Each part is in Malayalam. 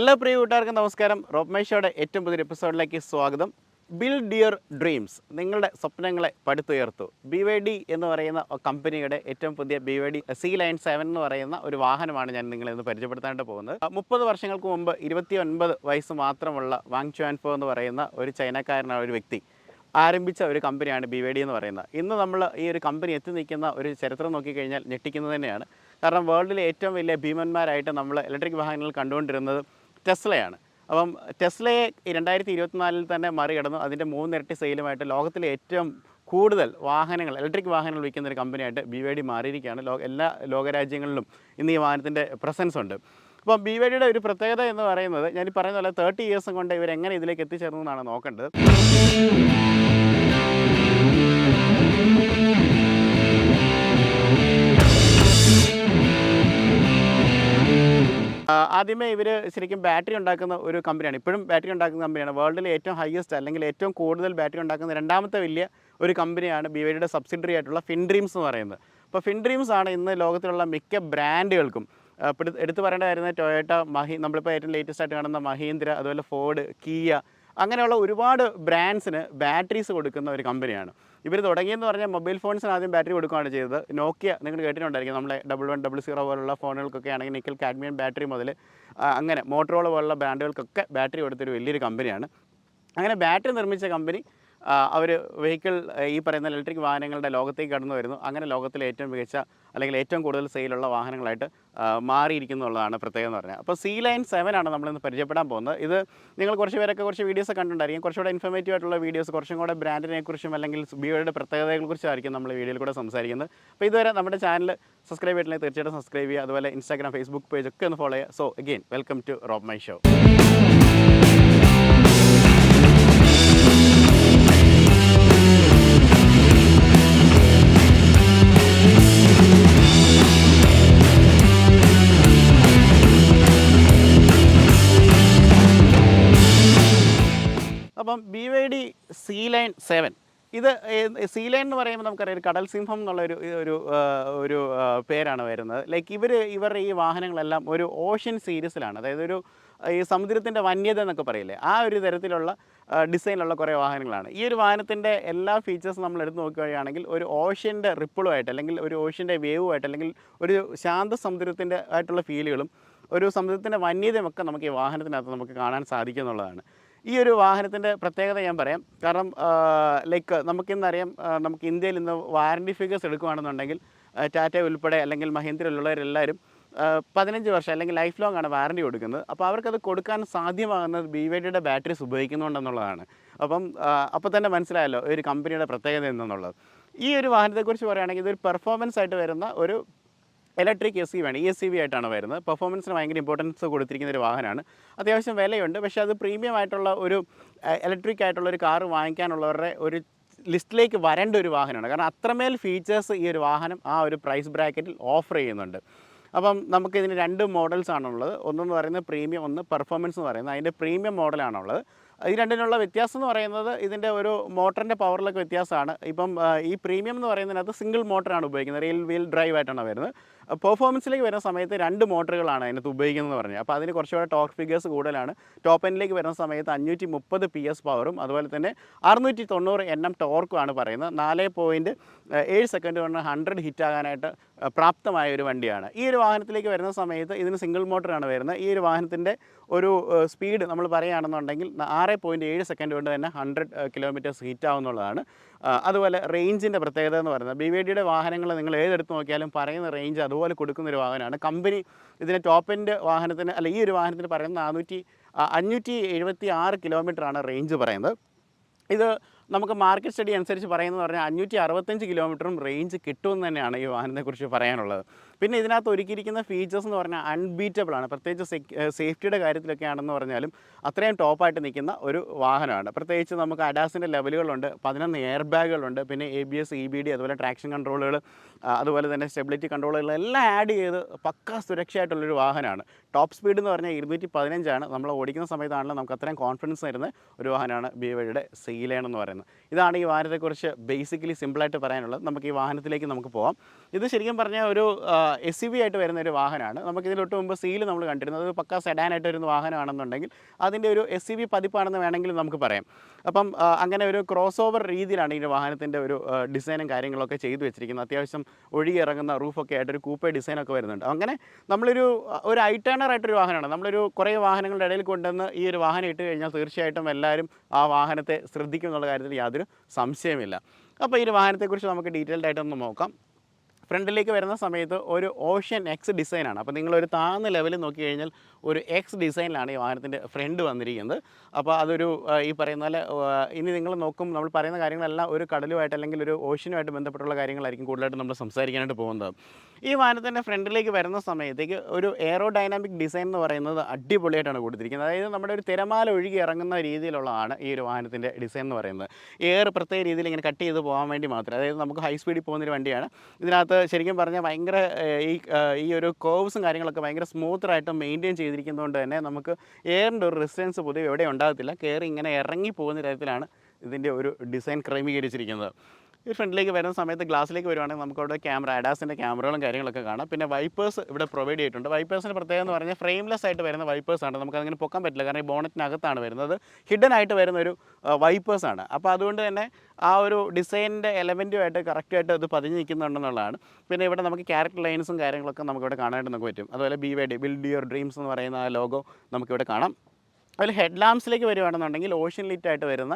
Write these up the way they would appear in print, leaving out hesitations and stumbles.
എല്ലാ പ്രിയ കൂട്ടുകാർക്കും നമസ്കാരം. റോപ്പ് മൈ ഷോയുടെ ഏറ്റവും പുതിയ എപ്പിസോഡിലേക്ക് സ്വാഗതം. ബിൽഡ് യുവർ ഡ്രീംസ്, നിങ്ങളുടെ സ്വപ്നങ്ങളെ പടുത്തുയർത്തു. BYD എന്ന് പറയുന്ന കമ്പനിയുടെ ഏറ്റവും പുതിയ BYD C-Line 7 എന്ന് പറയുന്ന ഒരു വാഹനമാണ് ഞാൻ നിങ്ങളെ ഇന്ന് പരിചയപ്പെടുത്താനായിട്ട് പോകുന്നത്. 30 വർഷങ്ങൾക്ക് മുമ്പ് 29 വയസ്സ് മാത്രമുള്ള വാങ് ചുവാൻഫോ എന്ന് പറയുന്ന ഒരു ചൈനക്കാരനായ ഒരു വ്യക്തി ആരംഭിച്ച ഒരു കമ്പനിയാണ് BYD എന്ന് പറയുന്നത്. ഇന്ന് നമ്മൾ ഈ ഒരു കമ്പനി എത്തി നിൽക്കുന്ന ഒരു ചരിത്രം നോക്കിക്കഴിഞ്ഞാൽ ഞെട്ടിക്കുന്നത് തന്നെയാണ്. കാരണം വേൾഡിലെ ഏറ്റവും വലിയ ഭീമന്മാരായിട്ട് നമ്മൾ ഇലക്ട്രിക് വാഹനങ്ങൾ കണ്ടുകൊണ്ടിരുന്നത് ടെസ്ലയാണ്. അപ്പം ടെസ്ലയെ 2024 തന്നെ മറികടന്നു അതിൻ്റെ 3 ഇരട്ടി സെയിലുമായിട്ട് ലോകത്തിലെ ഏറ്റവും കൂടുതൽ വാഹനങ്ങൾ ഇലക്ട്രിക് വാഹനങ്ങൾ വിൽക്കുന്ന ഒരു കമ്പനിയായിട്ട് BYD മാറിയിരിക്കുകയാണ്. എല്ലാ ലോകരാജ്യങ്ങളിലും ഇന്ന് ഈ വാഹനത്തിൻ്റെ പ്രസൻസ് ഉണ്ട്. അപ്പോൾ BYDയുടെ ഒരു പ്രത്യേകത എന്ന് പറയുന്നത് ഞാൻ ഈ പറയുന്ന പോലെ 30 ഇയേഴ്സും കൊണ്ട് ഇവരെങ്ങനെ ഇതിലേക്ക് എത്തിച്ചേർന്നു എന്നാണ് നോക്കേണ്ടത്. ആദ്യമേ ഇവർ ശരിക്കും ബാറ്ററി ഉണ്ടാക്കുന്ന ഒരു കമ്പനിയാണ്. ഇപ്പോഴും ബാറ്ററി ഉണ്ടാക്കുന്ന കമ്പനിയാണ്. വേൾഡിലെ ഏറ്റവും ഹയസ്റ്റ് അല്ലെങ്കിൽ ഏറ്റവും കൂടുതൽ ബാറ്ററി ഉണ്ടാക്കുന്ന രണ്ടാമത്തെ വലിയ ഒരു കമ്പനിയാണ് BYDയുടെ സബ്സിഡറി ആയിട്ടുള്ള ഫിൻഡ്രീംസ് എന്ന് പറയുന്നത്. അപ്പോൾ ഫിൻഡ്രീംസ് ആണ് ഇന്ന് ലോകത്തിലുള്ള മിക്ക ബ്രാൻഡുകൾക്കും എടുത്തു പറയേണ്ട കാര്യം ടൊയോട്ട, നമ്മളിപ്പോൾ ഏറ്റവും ലേറ്റസ്റ്റ് ആയിട്ട് കാണുന്ന മഹീന്ദ്ര, അതുപോലെ ഫോർഡ്, കിയ, അങ്ങനെയുള്ള ഒരുപാട് ബ്രാൻഡ്സിന് ബാറ്ററീസ് കൊടുക്കുന്ന ഒരു കമ്പനിയാണ്. ഇവർ തുടങ്ങിയെന്ന് പറഞ്ഞാൽ മൊബൈൽ ഫോൺസിന് ആദ്യം ബാറ്ററി കൊടുക്കുകയാണ് ചെയ്തത്. നോക്കിയ നിങ്ങൾ കേട്ടിട്ടുണ്ടായിരിക്കും, നമ്മളെ 1100 പോലുള്ള ഫോണുകൾക്കൊക്കെ ആണെങ്കിൽ നിക്കൽ കാഡ്മിയം ബാറ്ററി മുതൽ അങ്ങനെ മോട്ടറോള പോലുള്ള ബ്രാൻഡുകൾക്കൊക്കെ ബാറ്ററി കൊടുത്തൊരു വലിയൊരു കമ്പനിയാണ്. അങ്ങനെ ബാറ്ററി നിർമ്മിച്ച കമ്പനി അവർ വെഹിക്കിൾ ഈ പറയുന്ന ഇലക്ട്രിക് വാഹനങ്ങളുടെ ലോകത്തേക്ക് കടന്നു വരുന്നു. അങ്ങനെ ലോകത്തിലെ ഏറ്റവും മികച്ച അല്ലെങ്കിൽ ഏറ്റവും കൂടുതൽ സെയിലുള്ള വാഹനങ്ങളായിട്ട് മാറിയിരിക്കുന്നുള്ളതാണ് പ്രത്യേകം എന്ന് പറഞ്ഞാൽ. അപ്പോൾ C-Line 7 ആണ് നമ്മളിന്ന് പരിചയപ്പെടാൻ പോകുന്നത്. ഇത് നിങ്ങൾ കുറച്ച് പേരൊക്കെ കുറച്ച് വീഡിയോസ് കണ്ടിട്ടുണ്ടായിരിക്കും. കുറച്ചുകൂടെ ഇൻഫോർമേറ്റീവ് ആയിട്ടുള്ള വീഡിയോസ്, കുറച്ചും കൂടെ ബ്രാൻഡിനെക്കുറിച്ചും അല്ലെങ്കിൽ BYDയുടെ പ്രത്യേകതകളെക്കുറിച്ചായിരിക്കും നമ്മൾ വീഡിയോയിൽ കൂടെ സംസാരിക്കുന്നത്. അപ്പോൾ ഇതുവരെ നമ്മുടെ ചാനൽ സബ്സ്ക്രൈബ് ചെയ്തിട്ടുണ്ടെങ്കിൽ തീർച്ചയായിട്ടും സബ്സ്ക്രൈബ് ചെയ്യുക. അതുപോലെ ഇൻസ്റ്റാഗ്രാം, ഫേസ്ബുക്ക് പേജ് ഒക്കെ ഒന്ന് ഫോളോ ചെയ്യുക. So again welcome to rope my show. അപ്പം BYD C-Line 7 ഇത് C-Line എന്ന് പറയുമ്പോൾ നമുക്കറിയാം ഒരു കടൽ സിംഹം എന്നുള്ള ഒരു പേരാണ് വരുന്നത്. ലൈക്ക് ഇവരുടെ ഈ വാഹനങ്ങളെല്ലാം ഒരു ഓഷ്യൻ സീരീസിലാണ്. അതായത് ഈ സമുദ്രത്തിൻ്റെ വന്യത എന്നൊക്കെ പറയില്ലേ, ആ ഒരു തരത്തിലുള്ള ഡിസൈനിലുള്ള കുറേ വാഹനങ്ങളാണ്. ഈ ഒരു വാഹനത്തിൻ്റെ എല്ലാ ഫീച്ചേഴ്സും നമ്മൾ എടുത്ത് നോക്കുകയാണെങ്കിൽ ഒരു ഓഷ്യൻ്റെ റിപ്പിളുമായിട്ട് അല്ലെങ്കിൽ ഒരു ഓഷ്യൻ്റെ വേവുമായിട്ട് അല്ലെങ്കിൽ ഒരു ശാന്ത സമുദ്രത്തിൻ്റെ ആയിട്ടുള്ള ഫീലുകളും ഒരു സമുദ്രത്തിൻ്റെ വന്യതയുമൊക്കെ നമുക്ക് ഈ വാഹനത്തിനകത്ത് നമുക്ക് കാണാൻ സാധിക്കും എന്നുള്ളതാണ്. ഈ ഒരു വാഹനത്തിൻ്റെ പ്രത്യേകത ഞാൻ പറയാം. കാരണം ലൈക്ക് നമുക്കിന്നറിയാം, നമുക്ക് ഇന്ത്യയിൽ ഇന്ന് വാറൻറ്റി ഫിഗേഴ്സ് എടുക്കുകയാണെന്നുണ്ടെങ്കിൽ ടാറ്റ ഉൾപ്പെടെ അല്ലെങ്കിൽ മഹീന്ദ്ര ഉള്ളവരെല്ലാവരും 15 വർഷം അല്ലെങ്കിൽ ലൈഫ് ലോങ് ആണ് വാറൻറ്റി കൊടുക്കുന്നത്. അപ്പോൾ അവർക്കത് കൊടുക്കാൻ സാധ്യമാകുന്നത് BYDയുടെ ബാറ്ററീസ് ഉപയോഗിക്കുന്നുണ്ടെന്നുള്ളതാണ്. അപ്പോൾ തന്നെ മനസ്സിലായല്ലോ ഒരു കമ്പനിയുടെ പ്രത്യേകത എന്തെന്നുള്ളത്. ഈ ഒരു വാഹനത്തെക്കുറിച്ച് പറയുകയാണെങ്കിൽ ഇതൊരു പെർഫോമൻസ് ആയിട്ട് വരുന്ന ഒരു ഇലക്ട്രിക് SUV ആണ്. ESUV ആയിട്ടാണ് വരുന്നത്. പെർഫോമൻസിന് ഭയങ്കര ഇമ്പോർട്ടൻസ് കൊടുത്തിരിക്കുന്ന ഒരു വാഹനമാണ്. അത്യാവശ്യം വിലയുണ്ട്. പക്ഷേ അത് പ്രീമിയം ആയിട്ടുള്ള ഒരു ഇലക്ട്രിക് ആയിട്ടുള്ള ഒരു കാർ വാങ്ങിക്കാനുള്ളവരുടെ ഒരു ലിസ്റ്റിലേക്ക് വരേണ്ട ഒരു വാഹനമാണ്. കാരണം അത്രമേൽ ഫീച്ചേഴ്സ് ഈ ഒരു വാഹനം ആ ഒരു പ്രൈസ് ബ്രാക്കറ്റിൽ ഓഫർ ചെയ്യുന്നുണ്ട്. അപ്പം നമുക്കിതിന് 2 മോഡൽസാണുള്ളത്. ഒന്നെന്ന് പറയുന്നത് പ്രീമിയം, ഒന്ന് പെർഫോമൻസ് എന്ന് പറയുന്നത്. അതിൻ്റെ പ്രീമിയം മോഡലാണുള്ളത്. ഈ രണ്ടിനുള്ള വ്യത്യാസം എന്ന് പറയുന്നത് ഇതിൻ്റെ ഒരു മോട്ടറിൻ്റെ പവറിലൊക്കെ വ്യത്യാസമാണ്. ഈ പ്രീമിയം എന്ന് പറയുന്നതിനകത്ത് സിംഗിൾ മോട്ടറാണ് ഉപയോഗിക്കുന്നത്. റിയൽ വീൽ ഡ്രൈവ് ആയിട്ടാണ് വരുന്നത്. പെർഫോമൻസിലേക്ക് വരുന്ന സമയത്ത് 2 മോട്ടറുകളാണ് അതിനകത്ത് ഉപയോഗിക്കുന്നത് പറഞ്ഞത്. അപ്പോൾ അതിന് കുറച്ചുകൂടെ ടോർക്ക് ഫിഗേഴ്സ് കൂടുതലാണ്. ടോപ്പ് എൻഡിലേക്ക് വരുന്ന സമയത്ത് 530 PS പവറും അതുപോലെ തന്നെ 690 Nm ടോർക്കുമാണ് പറയുന്നത്. 4.7 സെക്കൻഡ് കൊണ്ട് 100 ഹിറ്റ് ആകാനായിട്ട് പ്രാപ്തമായ ഒരു വണ്ടിയാണ്. ഈ ഒരു വാഹനത്തിലേക്ക് വരുന്ന സമയത്ത് ഇതിന് സിംഗിൾ മോട്ടറാണ് വരുന്നത്. ഈ ഒരു വാഹനത്തിൻ്റെ ഒരു സ്പീഡ് നമ്മൾ പറയുകയാണെന്നുണ്ടെങ്കിൽ 6.7 സെക്കൻഡ് കൊണ്ട് തന്നെ 100 കിലോമീറ്റേഴ്സ് ഹിറ്റ് ആവുന്നുള്ളതാണ്. അതുപോലെ റേഞ്ചിൻ്റെ പ്രത്യേകത എന്ന് പറയുന്നത് BYDയുടെ വാഹനങ്ങൾ നിങ്ങൾ ഏതെടുത്ത് നോക്കിയാലും പറയുന്ന റേഞ്ച് അതുപോലെ കൊടുക്കുന്നൊരു വാഹനമാണ്. കമ്പനി ഇതിന് ടോപ്പ് എൻഡ് വാഹനത്തിന് ഈ ഒരു വാഹനത്തിന് പറയുന്നത് 576 കിലോമീറ്ററാണ് റേഞ്ച് പറയുന്നത്. ഇത് നമുക്ക് മാർക്കറ്റ് സ്റ്റഡി അനുസരിച്ച് പറയുന്നത് പറഞ്ഞാൽ 565 കിലോമീറ്ററും റേഞ്ച് കിട്ടുമെന്ന് തന്നെയാണ് ഈ വാഹനത്തെക്കുറിച്ച് പറയാനുള്ളത്. പിന്നെ ഇതിനകത്ത് ഒരുക്കിയിരിക്കുന്ന ഫീച്ചേഴ്സ് എന്ന് പറഞ്ഞാൽ അൺബീറ്റബിൾ ആണ്. പ്രത്യേകിച്ച് സേഫ്റ്റിയുടെ കാര്യത്തിലൊക്കെ ആണെന്ന് പറഞ്ഞാലും അത്രയും ടോപ്പായിട്ട് നിൽക്കുന്ന ഒരു വാഹനമാണ്. പ്രത്യേകിച്ച് നമുക്ക് അഡാസിൻ്റെ ലെവലുകളുണ്ട്, 11 എയർ ബാഗുകളുണ്ട്, പിന്നെ ABS, EBD, അതുപോലെ ട്രാക്ഷൻ കൺട്രോളുകൾ, അതുപോലെ തന്നെ സ്റ്റെബിലിറ്റി കൺട്രോളുകളെല്ലാം ആഡ് ചെയ്ത് പക്കാ സുരക്ഷയായിട്ടുള്ളൊരു വാഹനമാണ്. ടോപ്പ് സ്പീഡ് എന്ന് പറഞ്ഞാൽ 215 ആണ്. നമ്മൾ ഓടിക്കുന്ന സമയത്താണല്ലോ നമുക്ക് അത്രയും കോൺഫിഡൻസ് തരുന്ന ഒരു വാഹനമാണ് BYDയുടെ C-Line എന്ന് പറയുന്നത്. ഇതാണ് ഈ വാഹനത്തെക്കുറിച്ച് ബേസിക്കലി സിമ്പിളായിട്ട് പറയാനുള്ളത്. നമുക്ക് ഈ വാഹനത്തിലേക്ക് നമുക്ക് പോകാം. ഇത് ശരിക്കും പറഞ്ഞാൽ ഒരു SUV ആയിട്ട് വരുന്ന ഒരു വാഹനമാണ്. നമുക്കിതിന് തൊട്ട് മുമ്പ് സീൽ നമ്മൾ കണ്ടിരുന്നത് അത് പക്കാ സെഡാനായിട്ട് വരുന്ന വാഹനമാണെന്നുണ്ടെങ്കിൽ അതിൻ്റെ ഒരു SUV പതിപ്പാണെന്ന് വേണമെങ്കിൽ നമുക്ക് പറയാം. അപ്പം അങ്ങനെ ഒരു ക്രോസ് ഓവർ രീതിയിലാണ് ഈ വാഹനത്തിൻ്റെ ഒരു ഡിസൈനും കാര്യങ്ങളൊക്കെ ചെയ്തു വെച്ചിരിക്കുന്നത്. അത്യാവശ്യം ഒഴുകിയിറങ്ങുന്ന റൂഫൊക്കെ ആയിട്ട് ഒരു കൂപ്പേ ഡിസൈനൊക്കെ വരുന്നുണ്ട്. അങ്ങനെ ഒരു ഐ-ടേണർ ആയിട്ടൊരു വാഹനമാണ്. നമ്മളൊരു കുറേ വാഹനങ്ങളുടെ ഇടയിൽ കൊണ്ടുവന്ന് ഈ ഒരു വാഹനം ഇട്ട് കഴിഞ്ഞാൽ തീർച്ചയായിട്ടും എല്ലാവരും ആ വാഹനത്തെ ശ്രദ്ധിക്കും എന്നുള്ള കാര്യത്തിൽ യാതൊരു സംശയമില്ല. അപ്പോൾ ഈ ഒരു വാഹനത്തെക്കുറിച്ച് നമുക്ക് ഡീറ്റെയിൽഡ് ആയിട്ടൊന്ന് നോക്കാം. ഫ്രണ്ടിലേക്ക് വരുന്ന സമയത്ത് ഒരു ഓഷ്യൻ എക്സ് ഡിസൈനാണ്. അപ്പോൾ നിങ്ങളൊരു താഴ്ന്ന ലെവലിൽ നോക്കിക്കഴിഞ്ഞാൽ ഒരു എക്സ് ഡിസൈനിലാണ് ഈ വാഹനത്തിൻ്റെ ഫ്രണ്ട് വന്നിരിക്കുന്നത്. അപ്പോൾ അതൊരു ഈ പറയുന്ന പോലെ ഇനി നിങ്ങൾ നോക്കും നമ്മൾ പറയുന്ന കാര്യങ്ങളെല്ലാം ഒരു കടലുമായിട്ട് അല്ലെങ്കിൽ ഒരു ഓഷ്യനുമായിട്ട് ബന്ധപ്പെട്ടുള്ള കാര്യങ്ങളായിരിക്കും കൂടുതലായിട്ട് നമ്മൾ സംസാരിക്കാനായിട്ട് പോകുന്നത്. ഈ വാഹനത്തിൻ്റെ ഫ്രണ്ടിലേക്ക് വരുന്ന സമയത്തേക്ക് ഒരു എയറോഡൈനാമിക് ഡിസൈൻ എന്ന് പറയുന്നത് അടിപൊളിയായിട്ടാണ് കൊടുത്തിരിക്കുന്നത്. അതായത് നമ്മുടെ ഒരു തിരമാല ഒഴുകി ഇറങ്ങുന്ന രീതിയിലുള്ളതാണ് ഈ ഒരു വാഹനത്തിൻ്റെ ഡിസൈൻ എന്ന് പറയുന്നത്. എയർ പ്രത്യേക രീതിയിൽ ഇങ്ങനെ കട്ട് ചെയ്ത് പോകാൻ വേണ്ടി മാത്രം. അതായത് നമുക്ക് ഹൈ സ്പീഡിൽ പോകുന്നൊരു വണ്ടിയാണ്. ഇതിനകത്ത് ശരിക്കും പറഞ്ഞാൽ ഭയങ്കര ഈ ഒരു കേർവ്സും കാര്യങ്ങളൊക്കെ ഭയങ്കര സ്മൂത്തായിട്ട് മെയിൻറ്റെയിൻ ചെയ്തിരിക്കുന്നതുകൊണ്ട് തന്നെ നമുക്ക് എയറിൻ്റെ ഒരു റെസിസ്റ്റൻസ് പൊതുവെ എവിടെ ഉണ്ടാകത്തില്ല. കയറി ഇങ്ങനെ ഇറങ്ങി പോകുന്ന തരത്തിലാണ് ഇതിൻ്റെ ഒരു ഡിസൈൻ ക്രമീകരിച്ചിരിക്കുന്നത്. ഈ ഫ്രണ്ടിലേക്ക് വരുന്ന സമയത്ത് ഗ്ലാസ്സിലേക്ക് വരുവാണെങ്കിൽ നമുക്കവിടെ ADASൻ്റെ ക്യാമറകളും കാര്യങ്ങളൊക്കെ കാണാം. പിന്നെ വൈപ്പേഴ്സ് ഇവിടെ പ്രൊവൈഡ് ചെയ്തിട്ടുണ്ട്. വൈപ്പേഴ്സിൻ്റെ പ്രത്യേകത എന്ന് പറഞ്ഞാൽ ഫ്രെയിംലെസ് ആയിട്ട് വരുന്ന വൈപ്പേഴ്സാണ്. നമുക്കങ്ങനെ പൊക്കാൻ പറ്റില്ല, കാരണം ഈ ബോണറ്റിനകത്താണ് വരുന്നത്. ഹിഡൻ ആയിട്ട് വരുന്നൊരു വൈപ്പേഴ്സാണ്. അപ്പോൾ അതുകൊണ്ട് തന്നെ ആ ഒരു ഡിസൈനിൻ്റെ എലമെൻറ്റുമായിട്ട് കറക്റ്റായിട്ട് ഇത് പതിഞ്ഞ് നിൽക്കുന്നുണ്ടെന്നുള്ളതാണ്. പിന്നെ ഇവിടെ നമുക്ക് ക്യാരക്ടർ ലൈൻസും കാര്യങ്ങളൊക്കെ നമുക്കിവിടെ കാണാനായിട്ട് നമുക്ക് പറ്റും. അതുപോലെ BYD ബിൽഡ് യുവർ ഡ്രീംസ് എന്ന് പറയുന്ന ആ ലോഗോ നമുക്കിവിടെ കാണാം. അതിൽ ഹെഡ് ലാംപ്സിലേക്ക് വരുവാണെന്നുണ്ടെങ്കിൽ ഓഷ്യൻ ലിറ്റായിട്ട് വരുന്ന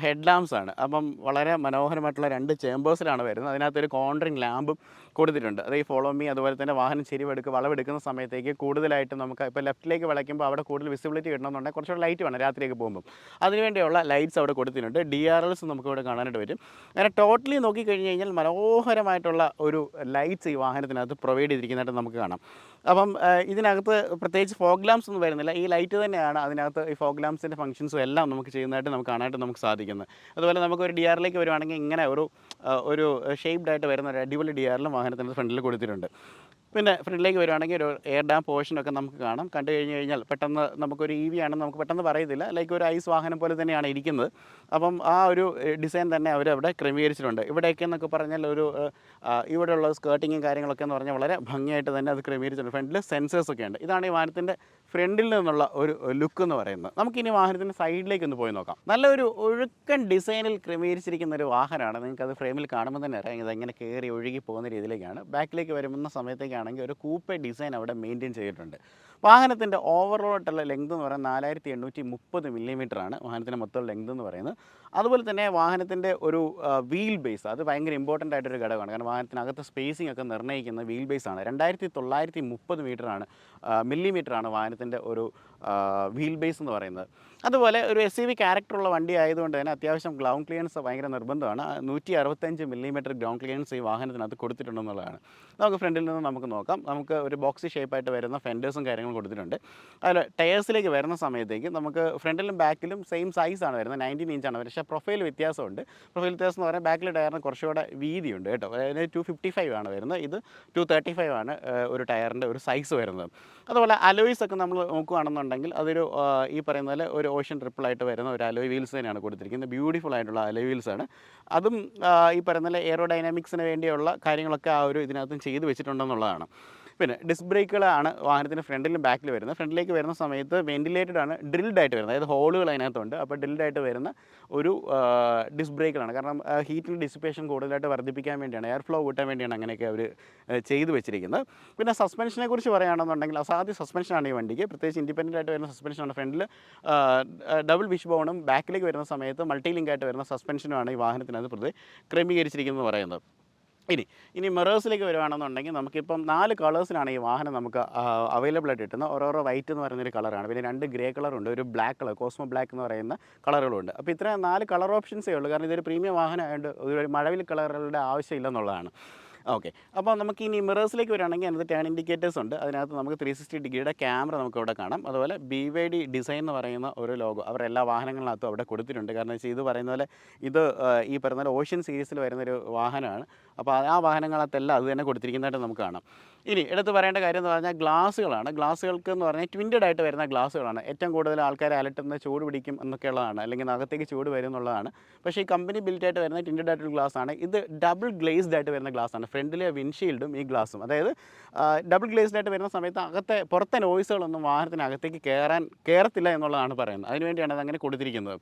ഹെഡ് ലാംപ്സാണ്. അപ്പം വളരെ മനോഹരമായിട്ടുള്ള 2 ചേമ്പേഴ്സിലാണ് വരുന്നത്. അതിനകത്തൊരു കോൺട്രിങ് ലാമ്പും കൊടുത്തിട്ടുണ്ട്. അത് ഈ ഫോളോ മീ അതുപോലെ തന്നെ വാഹനം വളവെടുക്കുന്ന സമയത്തേക്ക് കൂടുതലായിട്ട് നമുക്ക് ഇപ്പോൾ ലെഫ്റ്റിലേക്ക് വളയ്ക്കുമ്പോൾ അവിടെ കൂടുതൽ വിസിബിലിറ്റി കിട്ടണമെന്നുണ്ടെങ്കിൽ കുറച്ചുകൂടെ ലൈറ്റ് വേണം രാത്രിയൊക്കെ പോകുമ്പോൾ. അതിനുവേണ്ടിയുള്ള ലൈറ്റ്സ് അവിടെ കൊടുത്തിട്ടുണ്ട്. DRLs നമുക്കിവിടെ കാണാനായിട്ട് പറ്റും. അങ്ങനെ ടോട്ടലി നോക്കിക്കഴിഞ്ഞ് കഴിഞ്ഞാൽ മനോഹരമായിട്ടുള്ള ഒരു ലൈറ്റ്സ് ഈ വാഹനത്തിനകത്ത് പ്രൊവൈഡ് ചെയ്തിരിക്കുന്നതായിട്ട് നമുക്ക് കാണാം. അപ്പം ഇതിനകത്ത് പ്രത്യേകിച്ച് ഫോഗ് ലാംപ്സ് ഒന്നും വരുന്നില്ല. ഈ ലൈറ്റ് തന്നെയാണ് അതിനകത്ത് ഈ ഫോഗ് ലാംപ്സിൻ്റെ ഫംഗ്ഷൻസും എല്ലാം നമുക്ക് ചെയ്യുന്നതായിട്ട് നമുക്ക് കാണാനായിട്ട് നമുക്ക് സാധിക്കുന്നത്. അതുപോലെ നമുക്കൊരു DRലേക്ക് വരുവാണെങ്കിൽ ഇങ്ങനെ ഒരു ഷേപ്ഡ് ആയിട്ട് വരുന്ന ഒരു അടിപൊളി DRലും വാഹനത്തിൻ്റെ ഫ്രണ്ടിൽ കൊടുത്തിട്ടുണ്ട്. പിന്നെ ഫ്രണ്ടിലേക്ക് വരുവാണെങ്കിൽ ഒരു എയർ ഡാം പോർഷനൊക്കെ നമുക്ക് കാണാം. കണ്ടു കഴിഞ്ഞാൽ പെട്ടെന്ന് നമുക്കൊരു EV ആണെന്ന് നമുക്ക് പെട്ടെന്ന് പറയത്തില്ല. ലൈക്ക് ഒരു ഐസ് വാഹനം പോലെ തന്നെയാണ് ഇരിക്കുന്നത്. അപ്പം ആ ഒരു ഡിസൈൻ തന്നെ അവരവിടെ ക്രമീകരിച്ചിട്ടുണ്ട്. ഇവിടെയൊക്കെ എന്നൊക്കെ പറഞ്ഞാൽ ഇവിടെയുള്ള സ്കേർട്ടിങ്ങും കാര്യങ്ങളൊക്കെ എന്ന് പറഞ്ഞാൽ വളരെ ഭംഗിയായിട്ട് തന്നെ അത് ക്രമീകരിച്ചിട്ടുണ്ട്. ഫ്രണ്ടിൽ സെൻസേഴ്സൊക്കെ ഉണ്ട്. ഇതാണ് ഈ വാഹനത്തിൻ്റെ ഫ്രണ്ടിൽ നിന്നുള്ള ഒരു ലുക്ക് എന്ന് പറയുന്നത്. നമുക്കിനി വാഹനത്തിൻ്റെ സൈഡിലേക്ക് ഒന്ന് പോയി നോക്കാം. നല്ലൊരു ഒഴുക്കൻ ഡിസൈനിൽ ക്രമീകരിച്ചിരിക്കുന്ന ഒരു വാഹനമാണ്. നിങ്ങൾക്കത് ഫ്രെയിമിൽ കാണുമ്പോൾ തന്നെ അറിയാം ഇതെങ്ങനെ കയറി ഒഴുകി പോകുന്ന രീതിയിലേക്കാണ്. ബാക്കിലേക്ക് വരുന്ന സമയത്തേക്കാണെങ്കിൽ ഒരു കൂപ്പേ ഡിസൈൻ അവിടെ മെയിൻറ്റെയിൻ ചെയ്തിട്ടുണ്ട്. വാഹനത്തിൻ്റെ ഓവറോളായിട്ടുള്ള ലെങ്ത് എന്ന് പറയുന്നത് 4830 മില്ലിമീറ്ററാണ് വാഹനത്തിൻ്റെ മൊത്തം ലെങ്ത് എന്ന് പറയുന്നത്. അതുപോലെ തന്നെ വാഹനത്തിൻ്റെ ഒരു വീൽ ബേസ് അത് ഭയങ്കര ഇമ്പോർട്ടൻ്റ് ആയിട്ടൊരു ഘടകമാണ്. കാരണം വാഹനത്തിനകത്ത് സ്പേസിംഗ് ഒക്കെ നിർണ്ണയിക്കുന്ന വീൽ ബേസാണ്. 2930 മില്ലിമീറ്ററാണ് വാഹനത്തിൻ്റെ ഒരു വീൽ ബേസ് എന്ന് പറയുന്നത്. അതുപോലെ ഒരു SUV ക്യാരക്ടറുള്ള വണ്ടി ആയതുകൊണ്ട് തന്നെ അത്യാവശ്യം ഗ്രൗണ്ട് ക്ലിയറൻസ് ഭയങ്കര നിർബന്ധമാണ്. 165 മില്ലിമീറ്റർ ഗ്രൗണ്ട് ക്ലിയറൻസ് ഈ വാഹനത്തിനകത്ത് കൊടുത്തിട്ടുണ്ടെന്നുള്ളതാണ്. നമുക്ക് ഫ്രണ്ടിൽ നിന്ന് നമുക്ക് നോക്കാം. നമുക്ക് ഒരു ബോക്സി ഷേപ്പായിട്ട് വരുന്ന ഫെൻഡേഴ്സും കാര്യങ്ങളും കൊടുത്തിട്ടുണ്ട്. അതിൽ ടയേഴ്സിലേക്ക് വരുന്ന സമയത്തേക്ക് നമുക്ക് ഫ്രണ്ടിലും ബാക്കിലും സെയിം സൈസാണ് വരുന്നത്. 19 ഇഞ്ചാണ് വരുന്നത്. പക്ഷേ പ്രൊഫൈൽ വ്യത്യാസമുണ്ട്. പ്രൊഫൈൽ വ്യത്യാസം എന്ന് പറഞ്ഞാൽ ബാക്കിലെ ടയറിന് കുറച്ചുകൂടെ വീതിയുണ്ട് കേട്ടോ. അതായത് 255 ആണ് വരുന്നത്. ഇത് 235 ആണ് ഒരു ടയറിൻ്റെ ഒരു സൈസ് വരുന്നത്. അതുപോലെ അലോയ്സ് ഒക്കെ നമ്മൾ നോക്കുകയാണെന്നുണ്ടെങ്കിൽ അതൊരു ഈ പറയുന്ന പോലെ ഒരു ഓഷ്യൻ ട്രിപ്പിളായിട്ട് വരുന്ന ഒരു അലോയ് വീൽസ് തന്നെയാണ് കൊടുത്തിരിക്കുന്നത്. ബ്യൂട്ടിഫുൾ ആയിട്ടുള്ള അലോയ് വീൽസാണ്. അതും ഈ പറയുന്ന പോലെ എയറോഡൈനാമിക്സിന് വേണ്ടിയുള്ള കാര്യങ്ങളൊക്കെ ആ ഒരു ഇതിനകത്തും ചെയ്തു വെച്ചിട്ടുണ്ടെന്നുള്ളതാണ്. പിന്നെ ഡിസ്ക് ബ്രേക്കുകളാണ് വാഹനത്തിൻ്റെ ഫ്രണ്ടിലും ബാക്കിൽ വരുന്നത്. ഫ്രണ്ടിലേക്ക് വരുന്ന സമയത്ത് വെൻറ്റിലേറ്റഡ് ആണ്, ഡ്രിൽഡ് ആയിട്ട് വരുന്നത്. അതായത് ഹോളുകൾ അതിനകത്തുണ്ട്. അപ്പോൾ ഡ്രിൽഡ് ആയിട്ട് വരുന്ന ഒരു ഡിസ്ക് ബ്രേക്കുകളാണ്. കാരണം ഹീറ്റിൻ്റെ ഡിസിപ്പേഷൻ കൂടുതലായിട്ട് വർദ്ധിപ്പിക്കാൻ വേണ്ടിയാണ്, എയർ ഫ്ലോ കൂട്ടാൻ വേണ്ടിയാണ് അങ്ങനെയൊക്കെ അവർ ചെയ്തു വെച്ചിരിക്കുന്നത്. പിന്നെ സസ്പെൻഷനെ കുറിച്ച് പറയുകയാണെന്നുണ്ടെങ്കിൽ അസാധ്യ സസ്പെൻഷനാണ് ഈ വണ്ടിക്ക്. പ്രത്യേകിച്ച് ഇൻഡിപെൻഡൻ്റ് ആയിട്ട് വരുന്ന സസ്പെൻഷനാണ്. ഫ്രണ്ടിൽ ഡബിൾ വിഷ് ബോണും ബാക്കിലേക്ക് വരുന്ന സമയത്ത് മൾട്ടി ലിങ്ക് ആയിട്ട് വരുന്ന സസ്പെൻഷനുമാണ് ഈ വാഹനത്തിനകത്ത് ക്രമീകരിച്ചിരിക്കുന്നത് പറയുന്നത്. ഇനി മിറേഴ്സിലേക്ക് വരുവാണെന്നുണ്ടെങ്കിൽ നമുക്കിപ്പം 4 കളേഴ്സിലാണ് ഈ വാഹനം നമുക്ക് അവൈലബിൾ ആയിട്ട് കിട്ടുന്നത്. ഓരോരോ വൈറ്റ് എന്ന് പറയുന്നൊരു കളറാണ്. പിന്നെ 2 ഗ്രേ കളറുണ്ട്, ഒരു ബ്ലാക്ക് കളർ കോസ്മോ ബ്ലാക്ക് എന്ന് പറയുന്ന കളറുകളുണ്ട്. അപ്പോൾ ഇത്രയും 4 കളർ ഓപ്ഷൻസേ ഉള്ളൂ. കാരണം ഇതൊരു പ്രീമിയം വാഹനമായതുകൊണ്ട് ഒരു മഴവിൽ കളറുകളുടെ ആവശ്യമില്ലെന്നുള്ളതാണ്. ഓക്കെ, അപ്പോൾ നമുക്ക് ഇനി മിറേഴ്സിലേക്ക് വരികയാണെങ്കിൽ അതിനകത്ത് ടേൺ ഇൻഡിക്കേറ്റേഴ്സ് ഉണ്ട്. അതിനകത്ത് നമുക്ക് 360 ഡിഗ്രിയുടെ ക്യാമറ നമുക്ക് ഇവിടെ കാണാം. അതുപോലെ BYD ഡിസൈൻ എന്ന് പറയുന്ന ഒരു ലോഗോ അവരുടെ എല്ലാ വാഹനങ്ങളിനകത്തും അവിടെ കൊടുത്തിട്ടുണ്ട്. കാരണം ഇത് പറയുന്ന പോലെ ഇത് ഈ പറയുന്ന പോലെ ഓഷ്യൻ സീരീസിൽ വരുന്നൊരു വാഹനമാണ്. അപ്പോൾ ആ വാഹനങ്ങളകത്തെല്ലാം അത് തന്നെ കൊടുത്തിരിക്കുന്നതായിട്ട് നമുക്ക് കാണാം. ഇനി എടുത്ത് പറയേണ്ട കാര്യം എന്ന് പറഞ്ഞാൽ ഗ്ലാസ്സുകളാണ്. ഗ്ലാസ്സുകൾക്ക് എന്ന് പറഞ്ഞാൽ ട്വിൻറ്റഡ് ആയിട്ട് വരുന്ന ഗ്ലാസ്സുകളാണ്. ഏറ്റവും കൂടുതൽ ആൾക്കാരെ അലട്ടുന്ന ചൂട് പിടിക്കും എന്നൊക്കെയുള്ളതാണ്, അല്ലെങ്കിൽ അകത്തേക്ക് ചൂട് വരും എന്നുള്ളതാണ്. പക്ഷേ ഈ കമ്പനി ബിൽറ്റായിട്ട് വരുന്ന ട്വിൻറ്റഡ് ആയിട്ടുള്ള ഗ്ലാസ്സാണ്. ഇത് ഡബിൾ ഗ്ലേസ്ഡ് ആയിട്ട് വരുന്ന ഗ്ലാസ്സാണ്. ഫ്രണ്ടിലെ വിൻഷീൽഡും ഈ ഗ്ലാസും, അതായത് ഡബിൾ ഗ്ലേസ്ഡ് ആയിട്ട് വരുന്ന സമയത്ത് പുറത്തെ നോയ്സുകളൊന്നും വാഹനത്തിനകത്തേക്ക് കയറത്തില്ല എന്നുള്ളതാണ് പറയുന്നത്. അതിനുവേണ്ടിയാണ് അതങ്ങനെ കൊടുത്തിരിക്കുന്നത്.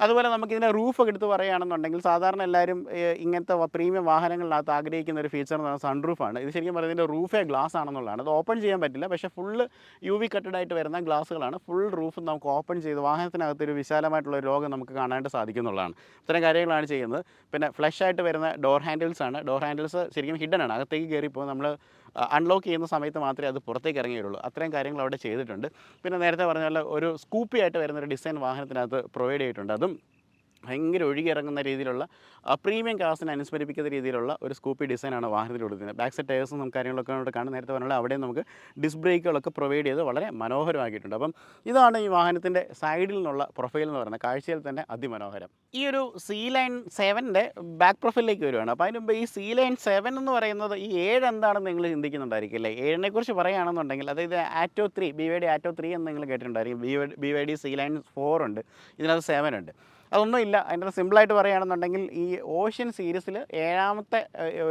അതുപോലെ നമുക്കിതിൻ്റെ റൂഫൊക്കെ എടുത്ത് പറയുകയാണെന്നുണ്ടെങ്കിൽ സാധാരണ എല്ലാവരും ഇങ്ങനത്തെ പ്രീമിയം വാഹനങ്ങളിനകത്ത് ആഗ്രഹിക്കുന്ന ഒരു ഫീച്ചർ എന്ന് പറഞ്ഞാൽ സൺറൂഫാണ്. ഇത് ശരിക്കും പറയുന്നത് ഇതിൻ്റെ റൂഫേ ഗ്ലാസ് ആണെന്നുള്ളതാണ്. അത് ഓപ്പൺ ചെയ്യാൻ പറ്റില്ല, പക്ഷേ ഫുള്ള് UV കട്ടഡായിട്ട് വരുന്ന ഗ്ലാസ്സുകളാണ്. ഫുൾ റൂഫ് നമുക്ക് ഓപ്പൺ ചെയ്ത് വാഹനത്തിനകത്തൊരു വിശാലമായിട്ടുള്ള ലോകം നമുക്ക് കാണാനായിട്ട് സാധിക്കുന്നുള്ളതാണ്. ഇത്തരം കാര്യങ്ങളാണ് ചെയ്യുന്നത്. പിന്നെ ഫ്ലഷ് ആയിട്ട് വരുന്ന ഡോർ ഹാൻഡിൽസാണ്. ഡോർ ഹാൻഡിൽസ് ശരിക്കും ഹിഡൻ ആണ്. അകത്തേക്ക് കയറിപ്പോൾ നമ്മൾ അൺലോക്ക് ചെയ്യുന്ന സമയത്ത് മാത്രമേ അത് പുറത്തേക്ക് ഇറങ്ങി വരുള്ളൂ. അത്രയും കാര്യങ്ങൾ അവിടെ ചെയ്തിട്ടുണ്ട്. പിന്നെ നേരത്തെ പറഞ്ഞ പോലെ ഒരു സ്കൂപ്പി ആയിട്ട് വരുന്നൊരു ഡിസൈൻ വാഹനത്തിനകത്ത് പ്രൊവൈഡ് ചെയ്തിട്ടുണ്ട്. അതും ഭയങ്കര ഒഴുകിയിറങ്ങുന്ന രീതിയിലുള്ള പ്രീമിയം കാസിനെ അനുസ്മരിപ്പിക്കുന്ന രീതിയിലുള്ള ഒരു സ്കൂപ്പി ഡിസൈനാണ് വാഹനത്തിൽ കൊടുക്കുന്നത്. ബാക്ക് സൈഡ് ടയേഴ്സും നമുക്ക് കാര്യങ്ങളൊക്കെ അവിടെ കാണും. നേരത്തെ പറഞ്ഞാൽ അവിടെ നമുക്ക് ഡിസ്ക് ബ്രേക്കുകളൊക്കെ പ്രൊവൈഡ് ചെയ്ത് വളരെ മനോഹരമാക്കിയിട്ടുണ്ട്. അപ്പം ഇതാണ് ഈ വാഹനത്തിൻ്റെ സൈഡിൽ നിന്നുള്ള പ്രൊഫൈൽ എന്ന് പറയുന്നത്. കാഴ്ചയിൽ തന്നെ അതിമനോഹരം. ഈ ഒരു C-Line 7ൻ്റെ ബാക്ക് പ്രൊഫൈലിലേക്ക് വരുവാണ്. അപ്പോൾ അതിന് മുമ്പ് ഈ C-Line 7 എന്ന് പറയുന്നത് ഈ 7 എന്താണെന്ന് നിങ്ങൾ ചിന്തിക്കുന്നുണ്ടായിരിക്കും അല്ലേ? 7നെ കുറിച്ച് പറയുകയാണെന്നുണ്ടെങ്കിൽ അതായത് ആറ്റോ 3, BYD ആറ്റോ 3 എന്ന് നിങ്ങൾ കേട്ടിട്ടുണ്ടായിരിക്കും. BYD C-Line 4 ഉണ്ട്, ഇതിനകത്ത് 7 ഉണ്ട്. അതൊന്നുമില്ല. അതിൻ്റെ സിമ്പിളായിട്ട് പറയുകയാണെന്നുണ്ടെങ്കിൽ ഈ ഓഷ്യൻ സീരീസിൽ 7ാമത്തെ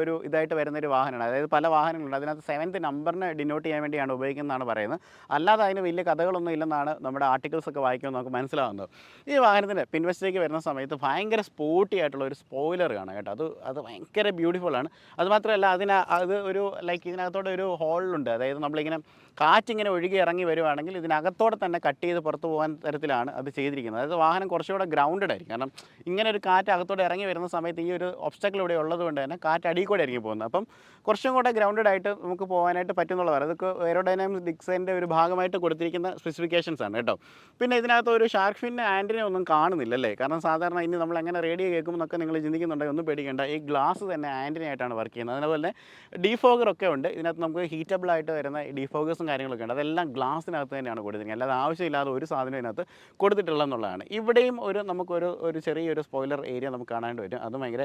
ഒരു ഇതായിട്ട് വരുന്നൊരു വാഹനമാണ്. അതായത് പല വാഹനങ്ങളുണ്ട്, അതിനകത്ത് 7th നമ്പറിനെ ഡിനോട്ട് ചെയ്യാൻ വേണ്ടിയാണ് ഉപയോഗിക്കുന്നതെന്നാണ് പറയുന്നത്. അല്ലാതെ അതിന് വലിയ കഥകളൊന്നും ഇല്ലെന്നാണ് നമ്മുടെ ആർട്ടിക്കിൾസൊക്കെ വായിക്കുമ്പോൾ നമുക്ക് മനസ്സിലാകുന്നത്. ഈ വാഹനത്തിൻ്റെ പിൻവശത്തേക്ക് വരുന്ന സമയത്ത് ഭയങ്കര സ്പോർട്ടി ആയിട്ടുള്ള ഒരു സ്പോയിലർ കാണാം കേട്ടോ. അത് ഭയങ്കര ബ്യൂട്ടിഫുള്ളാണ്. അതുമാത്രമല്ല അത് ഒരു ലൈക്ക് ഇതിനകത്തോടെ ഒരു ഹോളുണ്ട്. അതായത് നമ്മളിങ്ങനെ കാറ്റിങ്ങനെ ഒഴുകി ഇറങ്ങി വരുവാണെങ്കിൽ ഇതിനകത്തോടെ തന്നെ കട്ട് ചെയ്ത് പുറത്ത് പോകാൻ തരത്തിലാണ് അത് ചെയ്തിരിക്കുന്നത്. അതായത് വാഹനം കുറച്ചുകൂടെ ഗ്രൗണ്ടഡ് ആയിരിക്കും. കാരണം ഇങ്ങനെ ഒരു കാറ്റ് അകത്തോടെ ഇറങ്ങി വരുന്ന സമയത്ത് ഈ ഒരു ഒബ്സ്റ്റക്കിൾ ഇവിടെ ഉള്ളത് കൊണ്ട് തന്നെ കാറ്റ് അടിയിൽ കൂടെ ആയിരിക്കും പോകുന്നത്. അപ്പം കുറച്ചും കൂടെ ഗ്രൗണ്ടഡ് ആയിട്ട് നമുക്ക് പോകാനായിട്ട് പറ്റുന്നുള്ളതാണ്. അതൊക്കെ എയറോഡൈനാമിക്സ് ഡിസൈൻ്റെ ഒരു ഭാഗമായിട്ട് കൊടുത്തിരിക്കുന്ന സ്പെസിഫിക്കേഷൻസ് ആണ് കേട്ടോ. പിന്നെ ഇതിനകത്ത് ഒരു ഷാർക്ക് ഫിൻ ആൻറ്റിന ഒന്നും കാണുന്നില്ല അല്ലേ? കാരണം സാധാരണ ഇനി നമ്മൾ എങ്ങനെ റേഡിയോ കേൾക്കുമെന്നൊക്കെ നിങ്ങൾ ചിന്തിക്കുന്നുണ്ടെങ്കിൽ ഒന്നും പേടിക്കേണ്ട. ഈ ഗ്ലാസ് തന്നെ ആൻറ്റിന ആയിട്ടാണ് വർക്ക് ചെയ്യുന്നത്. അതുപോലെ ഡീഫോഗറൊക്കെ ഉണ്ട് ഇതിനകത്ത്. നമുക്ക് ഹീറ്റബിൾ ആയിട്ട് വരുന്ന ഡീഫോഗേഴ്സും കാര്യങ്ങളൊക്കെ ഉണ്ട്. അതെല്ലാം ഗ്ലാസിനകത്ത് തന്നെയാണ് കൊടുത്തിരിക്കുന്നത്. അല്ലാതെ ആവശ്യമില്ലാതെ ഒരു സാധനം ഇതിനകത്ത് കൊടുത്തിട്ടുള്ളതെന്നുള്ളതാണ്. ഇവിടെയും നമുക്കൊരു ചെറിയൊരു സ്പോയിലർ ഏരിയ നമുക്ക് കാണാണ്ട് വരും. അത് ഭയങ്കര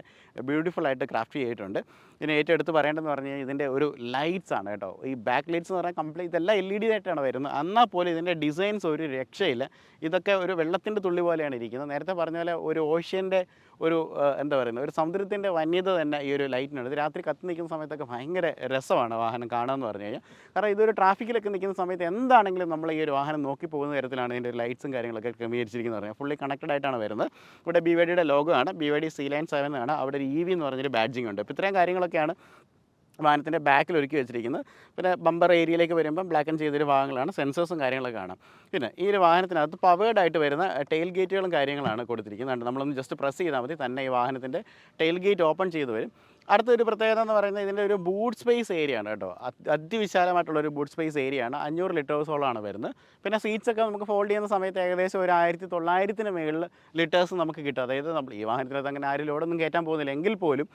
ബ്യൂട്ടിഫുൾ ആയിട്ട് ക്രാഫ്റ്റ് ചെയ്തിട്ടുണ്ട്. ഇതിന് ഏറ്റവും എടുത്ത് പറയേണ്ടതെന്ന് പറഞ്ഞു കഴിഞ്ഞാൽ ഇതിൻ്റെ ഒരു ലൈറ്റ്സ് ആണ് കേട്ടോ. ഈ ബാക്ക് ലൈറ്റ്സ് എന്ന് പറഞ്ഞാൽ കംപ്ലീറ്റ് ഇതെല്ലാം LED ആയിട്ടാണ് വരുന്നത്. എന്നാൽ പോലും ഇതിൻ്റെ ഡിസൈൻസ് ഒരു രക്ഷയില്ല. ഇതൊക്കെ ഒരു വെള്ളത്തിൻ്റെ തുള്ളി പോലെയാണ് ഇരിക്കുന്നത്. നേരത്തെ പറഞ്ഞ പോലെ ഒരു ഓഷ്യൻ്റെ ഒരു എന്താ പറയുന്നത്, ഒരു സമുദ്രത്തിൻ്റെ വന്യത തന്നെ ഈ ഒരു ലൈറ്റിനുണ്ട്. ഇത് രാത്രി കത്തി നിൽക്കുന്ന സമയത്തൊക്കെ ഭയങ്കര രസമാണ് വാഹനം കാണുകയെന്ന് പറഞ്ഞു കഴിഞ്ഞാൽ. കാരണം ഇതൊരു ട്രാഫിക്കിലൊക്കെ നിൽക്കുന്ന സമയത്ത് എന്താണെങ്കിലും നമ്മൾ ഈ ഒരു വാഹനം നോക്കി പോകുന്ന തരത്തിലാണ് ഇതിൻ്റെ ലൈറ്റ്സും കാര്യങ്ങളൊക്കെ ക്രമീകരിച്ചിരിക്കുന്നത് പറഞ്ഞാൽ. ഫുള്ളി കണക്റ്റഡ് ആയിട്ടാണ് വരുന്നത്. ഇവിടെ BYDയുടെ ലോഗോ ആണ്, BYD C-Line 7 ആണ്. അവിടെ ഒരു EV എന്ന് പറഞ്ഞൊരു ബാഡ്ജിങ് ഉണ്ട്. അപ്പോൾ ഇത്രയും കാര്യങ്ങളൊക്കെയാണ് വാഹനത്തിൻ്റെ ബാക്കിൽ ഒരുക്കി വെച്ചിരിക്കുന്നത്. പിന്നെ ബമ്പർ ഏരിയയിലേക്ക് വരുമ്പം ബ്ലാക്ക് ആൻഡ് ചെയ്തൊരു ഭാഗങ്ങളാണ്, സെൻസേഴ്സും കാര്യങ്ങളൊക്കെ കാണാം. പിന്നെ ഈ ഒരു വാഹനത്തിനകത്ത് പവേർഡ് ആയിട്ട് വരുന്ന ടെയിൽ ഗേറ്റുകളും കാര്യങ്ങളാണ് കൊടുത്തിരിക്കുന്നത്. നമ്മളൊന്ന് ജസ്റ്റ് പ്രസ് ചെയ്താൽ മതി, തന്നെ ഈ വാഹനത്തിൻ്റെ ടെയിൽ ഗേറ്റ് ഓപ്പൺ ചെയ്ത് വരും. അടുത്തൊരു പ്രത്യേകത എന്ന് പറയുന്നത് ഇതിൻ്റെ ഒരു ബൂട്ട് സ്പേസ് ഏരിയ ആണ് കേട്ടോ. അതിവിശാലമായിട്ടുള്ളൊരു ബൂട്ട് സ്പേസ് ഏരിയ ആണ്. 500 ലിറ്റേഴ്സോളമാണ് വരുന്നത്. പിന്നെ സീറ്റ്സൊക്കെ നമുക്ക് ഫോൾഡ് ചെയ്യുന്ന സമയത്ത് ഏകദേശം ഒരു 1900 മുകളിൽ ലിറ്റേഴ്സ് നമുക്ക് കിട്ടും. അതായത് നമ്മൾ ഈ വാഹനത്തിനകത്ത് അങ്ങനെ ആരും ലോഡൊന്നും കയറ്റാൻ പോകുന്നില്ല എങ്കിൽ പോലും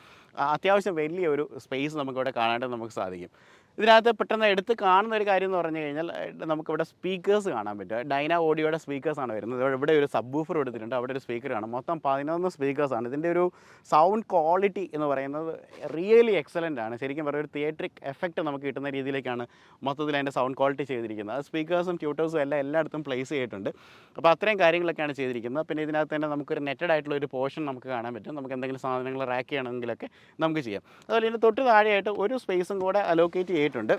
അത്യാവശ്യം വലിയൊരു സ്പേസ് നമുക്കിവിടെ കാണാനായിട്ട് നമുക്ക് സാധിക്കും. ഇതിനകത്ത് പെട്ടെന്ന് എടുത്ത് കാണുന്ന ഒരു കാര്യം എന്ന് പറഞ്ഞു കഴിഞ്ഞാൽ നമുക്കിവിടെ സ്പീക്കേഴ്സ് കാണാൻ പറ്റും. ഡൈന ഓഡിയോയുടെ സ്പീക്കേഴ്സാണ് വരുന്നത്. ഇവിടെ ഒരു സബ് വൂഫർ കൊടുത്തിട്ടുണ്ട്, അവിടെ ഒരു സ്പീക്കർ കാണാം. മൊത്തം 11 സ്പീക്കേഴ്സാണ്. ഇതിൻ്റെ ഒരു സൗണ്ട് ക്വാളിറ്റി എന്ന് പറയുന്നത് റിയലി എക്സലൻ്റ് ആണ്. ശരിക്കും പറയുക ഒരു തിയേറ്ററിക് എഫക്റ്റ് നമുക്ക് കിട്ടുന്ന രീതിയിലേക്കാണ് മൊത്തത്തിൽ അതിൻ്റെ സൗണ്ട് ക്വാളിറ്റി ചെയ്തിരിക്കുന്നത്. അത് സ്പീക്കേഴ്സും ട്യൂട്ടേഴ്സും എല്ലായിടത്തും പ്ലേസ് ചെയ്തിട്ടുണ്ട്. അപ്പോൾ അത്രയും കാര്യങ്ങളൊക്കെയാണ് ചെയ്തിരിക്കുന്നത്. പിന്നെ ഇതിനകത്ത് തന്നെ നമുക്കൊരു നെറ്റഡ് ആയിട്ടുള്ള ഒരു പോർഷൻ നമുക്ക് കാണാൻ പറ്റും. നമുക്ക് എന്തെങ്കിലും സാധനങ്ങൾ റാക്ക് ചെയ്യണമെങ്കിലൊക്കെ നമുക്ക് ചെയ്യാം. അതുപോലെ ഇതിന് തൊട്ട് താഴെയായിട്ട് ഒരു സ്പേസും കൂടെ അലോക്കേറ്റ് ചെയ്തിട്ടുണ്ട്.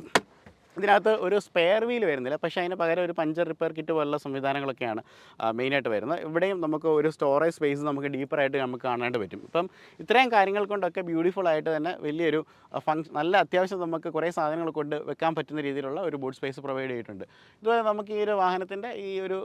ഇതിനകത്ത് ഒരു സ്പെയർ വീൽ വരുന്നില്ല, പക്ഷേ അതിന് പകരം ഒരു പഞ്ചർ റിപ്പയർ കിറ്റ് പോലുള്ള സംവിധാനങ്ങളൊക്കെയാണ് മെയിനായിട്ട് വരുന്നത്. ഇവിടെയും നമുക്ക് ഒരു സ്റ്റോറേജ് സ്പേസ് നമുക്ക് ഡീപ്പറായിട്ട് നമുക്ക് കാണാനായിട്ട് പറ്റും. ഇപ്പം ഇത്രയും കാര്യങ്ങൾ കൊണ്ടൊക്കെ ബ്യൂട്ടിഫുൾ ആയിട്ട് തന്നെ വലിയൊരു നല്ല അത്യാവശ്യം നമുക്ക് കുറേ സാധനങ്ങൾ കൊണ്ട് വെക്കാൻ പറ്റുന്ന രീതിയിലുള്ള ഒരു ബൂട്ട് സ്പേസ് പ്രൊവൈഡ് ചെയ്തിട്ടുണ്ട്. ഇതുപോലെ നമുക്ക് ഈ ഒരു വാഹനത്തിൻ്റെ ഈ ഒരു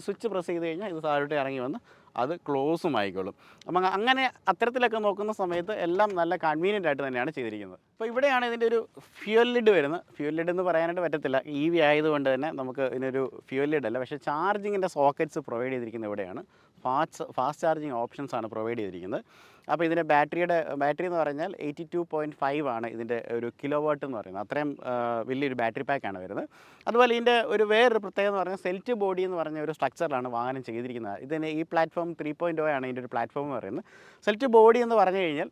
സ്വിച്ച് പ്രസ് ചെയ്ത് കഴിഞ്ഞാൽ ഇത് താഴോട്ട് ഇറങ്ങി വന്ന് അത് ക്ലോസും ആയിക്കോളും. അപ്പം അങ്ങനെ അത്തരത്തിലൊക്കെ നോക്കുന്ന സമയത്ത് എല്ലാം നല്ല കൺവീനിയൻ്റ് ആയിട്ട് തന്നെയാണ് ചെയ്തിരിക്കുന്നത്. അപ്പോൾ ഇവിടെയാണ് ഇതിൻ്റെ ഒരു ഫ്യൂൽ ലിഡ് വരുന്നത്. ഫ്യൂൽ ലിഡ് എന്ന് പറയാനായിട്ട് പറ്റത്തില്ല, EV ആയതുകൊണ്ട് തന്നെ നമുക്ക് ഇതിനൊരു ഫ്യൂൽ ലിഡ് അല്ല, പക്ഷേ ചാർജിങ്ങിൻ്റെ സോക്കറ്റ്സ് പ്രൊവൈഡ് ചെയ്തിരിക്കുന്നത് ഇവിടെയാണ്. ഫാസ്റ്റ് ചാർജിങ് ഓപ്ഷൻസ് ആണ് പ്രൊവൈഡ് ചെയ്തിരിക്കുന്നത്. അപ്പോൾ ഇതിൻ്റെ ബാറ്ററി എന്ന് പറഞ്ഞാൽ 82.5 ആണ് ഇതിൻ്റെ ഒരു കിലോ വാട്ട് എന്ന് പറയുന്നത്. അത്രയും വലിയൊരു ബാറ്ററി പാക്കാണ് വരുന്നത്. അതുപോലെ ഇതിൻ്റെ വേറൊരു പ്രത്യേകത എന്ന് പറഞ്ഞാൽ സെൽറ്റ് ബോഡി എന്ന് പറഞ്ഞ ഒരു സ്ട്രക്ചറിലാണ് വാഹനം ചെയ്തിരിക്കുന്നത്. ഇതിന് ഈ പ്ലാറ്റ്ഫോം 3.0 ആണ് ഇതിൻ്റെ ഒരു പ്ലാറ്റ്ഫോം എന്ന് പറയുന്നത്. സെൽറ്റ് ബോഡി എന്ന് പറഞ്ഞു കഴിഞ്ഞാൽ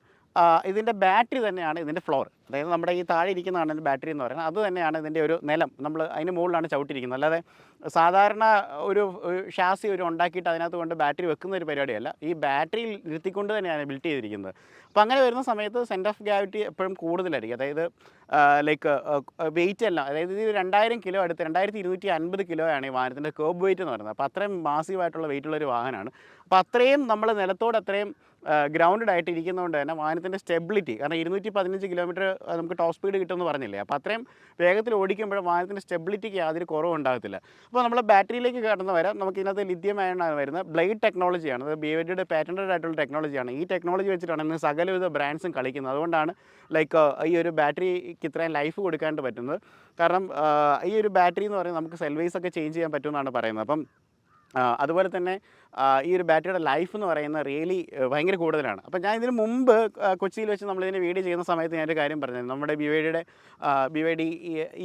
ഇതിൻ്റെ ബാറ്ററി തന്നെയാണ് ഇതിൻ്റെ ഫ്ലോർ. അതായത് നമ്മുടെ ഈ താഴെ ഇരിക്കുന്നതാണ് ഇതിൻ്റെ ബാറ്ററി എന്ന് പറയുന്നത്. അത് തന്നെയാണ് ഇതിൻ്റെ ഒരു നിലം. നമ്മൾ അതിന് മുകളിലാണ് ചവിട്ടിയിരിക്കുന്നത്. അല്ലാതെ സാധാരണ ഒരു ഷാസി ഉണ്ടാക്കിയിട്ട് അതിനകത്ത് കൊണ്ട് ബാറ്ററി വെക്കുന്ന ഒരു പരിപാടിയല്ല. ഈ ബാറ്ററിയിൽ ഇരുത്തിക്കൊണ്ട് തന്നെയാണ് ബിൽറ്റ് ചെയ്തിരിക്കുന്നത്. അപ്പോൾ അങ്ങനെ വരുന്ന സമയത്ത് സെൻറ്റർ ഓഫ് ഗ്രാവിറ്റി എപ്പോഴും കൂടുതലായിരിക്കും. അതായത് ലൈക്ക് വെയിറ്റ് എല്ലാം, അതായത് ഇത് 2000 കിലോ അടുത്ത് 2250 കിലോയാണ് ഈ വാഹനത്തിൻ്റെ കേർബ് വെയിറ്റ് എന്ന് പറയുന്നത്. അപ്പോൾ അത്രയും മാസീവായിട്ടുള്ള വെയിറ്റുള്ളൊരു വാഹനമാണ്. അപ്പോൾ അത്രയും നമ്മൾ നിലത്തോട് അത്രയും ഗ്രൗണ്ടഡ് ആയിട്ട് ഇരിക്കുന്നതുകൊണ്ട് തന്നെ വാഹനത്തിൻ്റെ സ്റ്റെബിലിറ്റി, കാരണം 215 കിലോമീറ്റർ നമുക്ക് ടോപ്പ് സ്പീഡ് കിട്ടുമെന്ന് പറഞ്ഞില്ലേ, അപ്പോൾ അത്രയും വേഗത്തിൽ ഓടിക്കുമ്പോൾ വാഹനത്തിൻ്റെ സ്റ്റെബിലിറ്റിക്ക് യാതൊരു കുറവും ഉണ്ടാകത്തില്ല. അപ്പോൾ നമ്മൾ ബാറ്ററിയിലേക്ക് കടന്ന് വരാം. നമുക്ക് ഇതിനകത്ത് ലിഥിയം അയണാണ് വരുന്നത്. ബ്ലേഡ് ടെക്നോളജിയാണ്, അത് BYDയുടെ പാറ്റൻറ്റഡ് ആയിട്ടുള്ള ടെക്നോളജിയാണ്. ഈ ടെക്നോളജി വെച്ചിട്ടാണ് ഇന്ന് സകലവിധ ബ്രാൻഡ്സും കളിക്കുന്നത്. അതുകൊണ്ടാണ് ലൈക്ക് ഈ ഒരു ബാറ്ററിക്ക് ഇത്രയും ലൈഫ് കൊടുക്കാണ്ട് പറ്റുന്നത്. കാരണം ഈ ഒരു ബാറ്ററി എന്ന് പറയുന്നത് നമുക്ക് സെൽവേസ് ഒക്കെ ചേഞ്ച് ചെയ്യാൻ പറ്റുമെന്നാണ് പറയുന്നത്. അപ്പം അതുപോലെ തന്നെ ഈ ഒരു ബാറ്ററിയുടെ ലൈഫ് എന്ന് പറയുന്നത് റിയലി ഭയങ്കര കൂടുതലാണ്. അപ്പോൾ ഞാൻ ഇതിന് മുമ്പ് കൊച്ചിയിൽ വെച്ച് നമ്മളിതിൻ്റെ വീഡിയോ ചെയ്യുന്ന സമയത്ത് ഞാനൊരു കാര്യം പറഞ്ഞത്, നമ്മുടെ BYDയുടെ BYD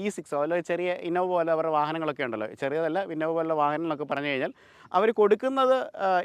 E6 അല്ലെങ്കിൽ ചെറിയ ഇന്നോവ പോലെ അവരുടെ വാഹനങ്ങളൊക്കെ ഉണ്ടല്ലോ, ചെറിയതല്ല ഇന്നോവ പോലുള്ള വാഹനങ്ങളൊക്കെ പറഞ്ഞു കഴിഞ്ഞാൽ അവർ കൊടുക്കുന്നത്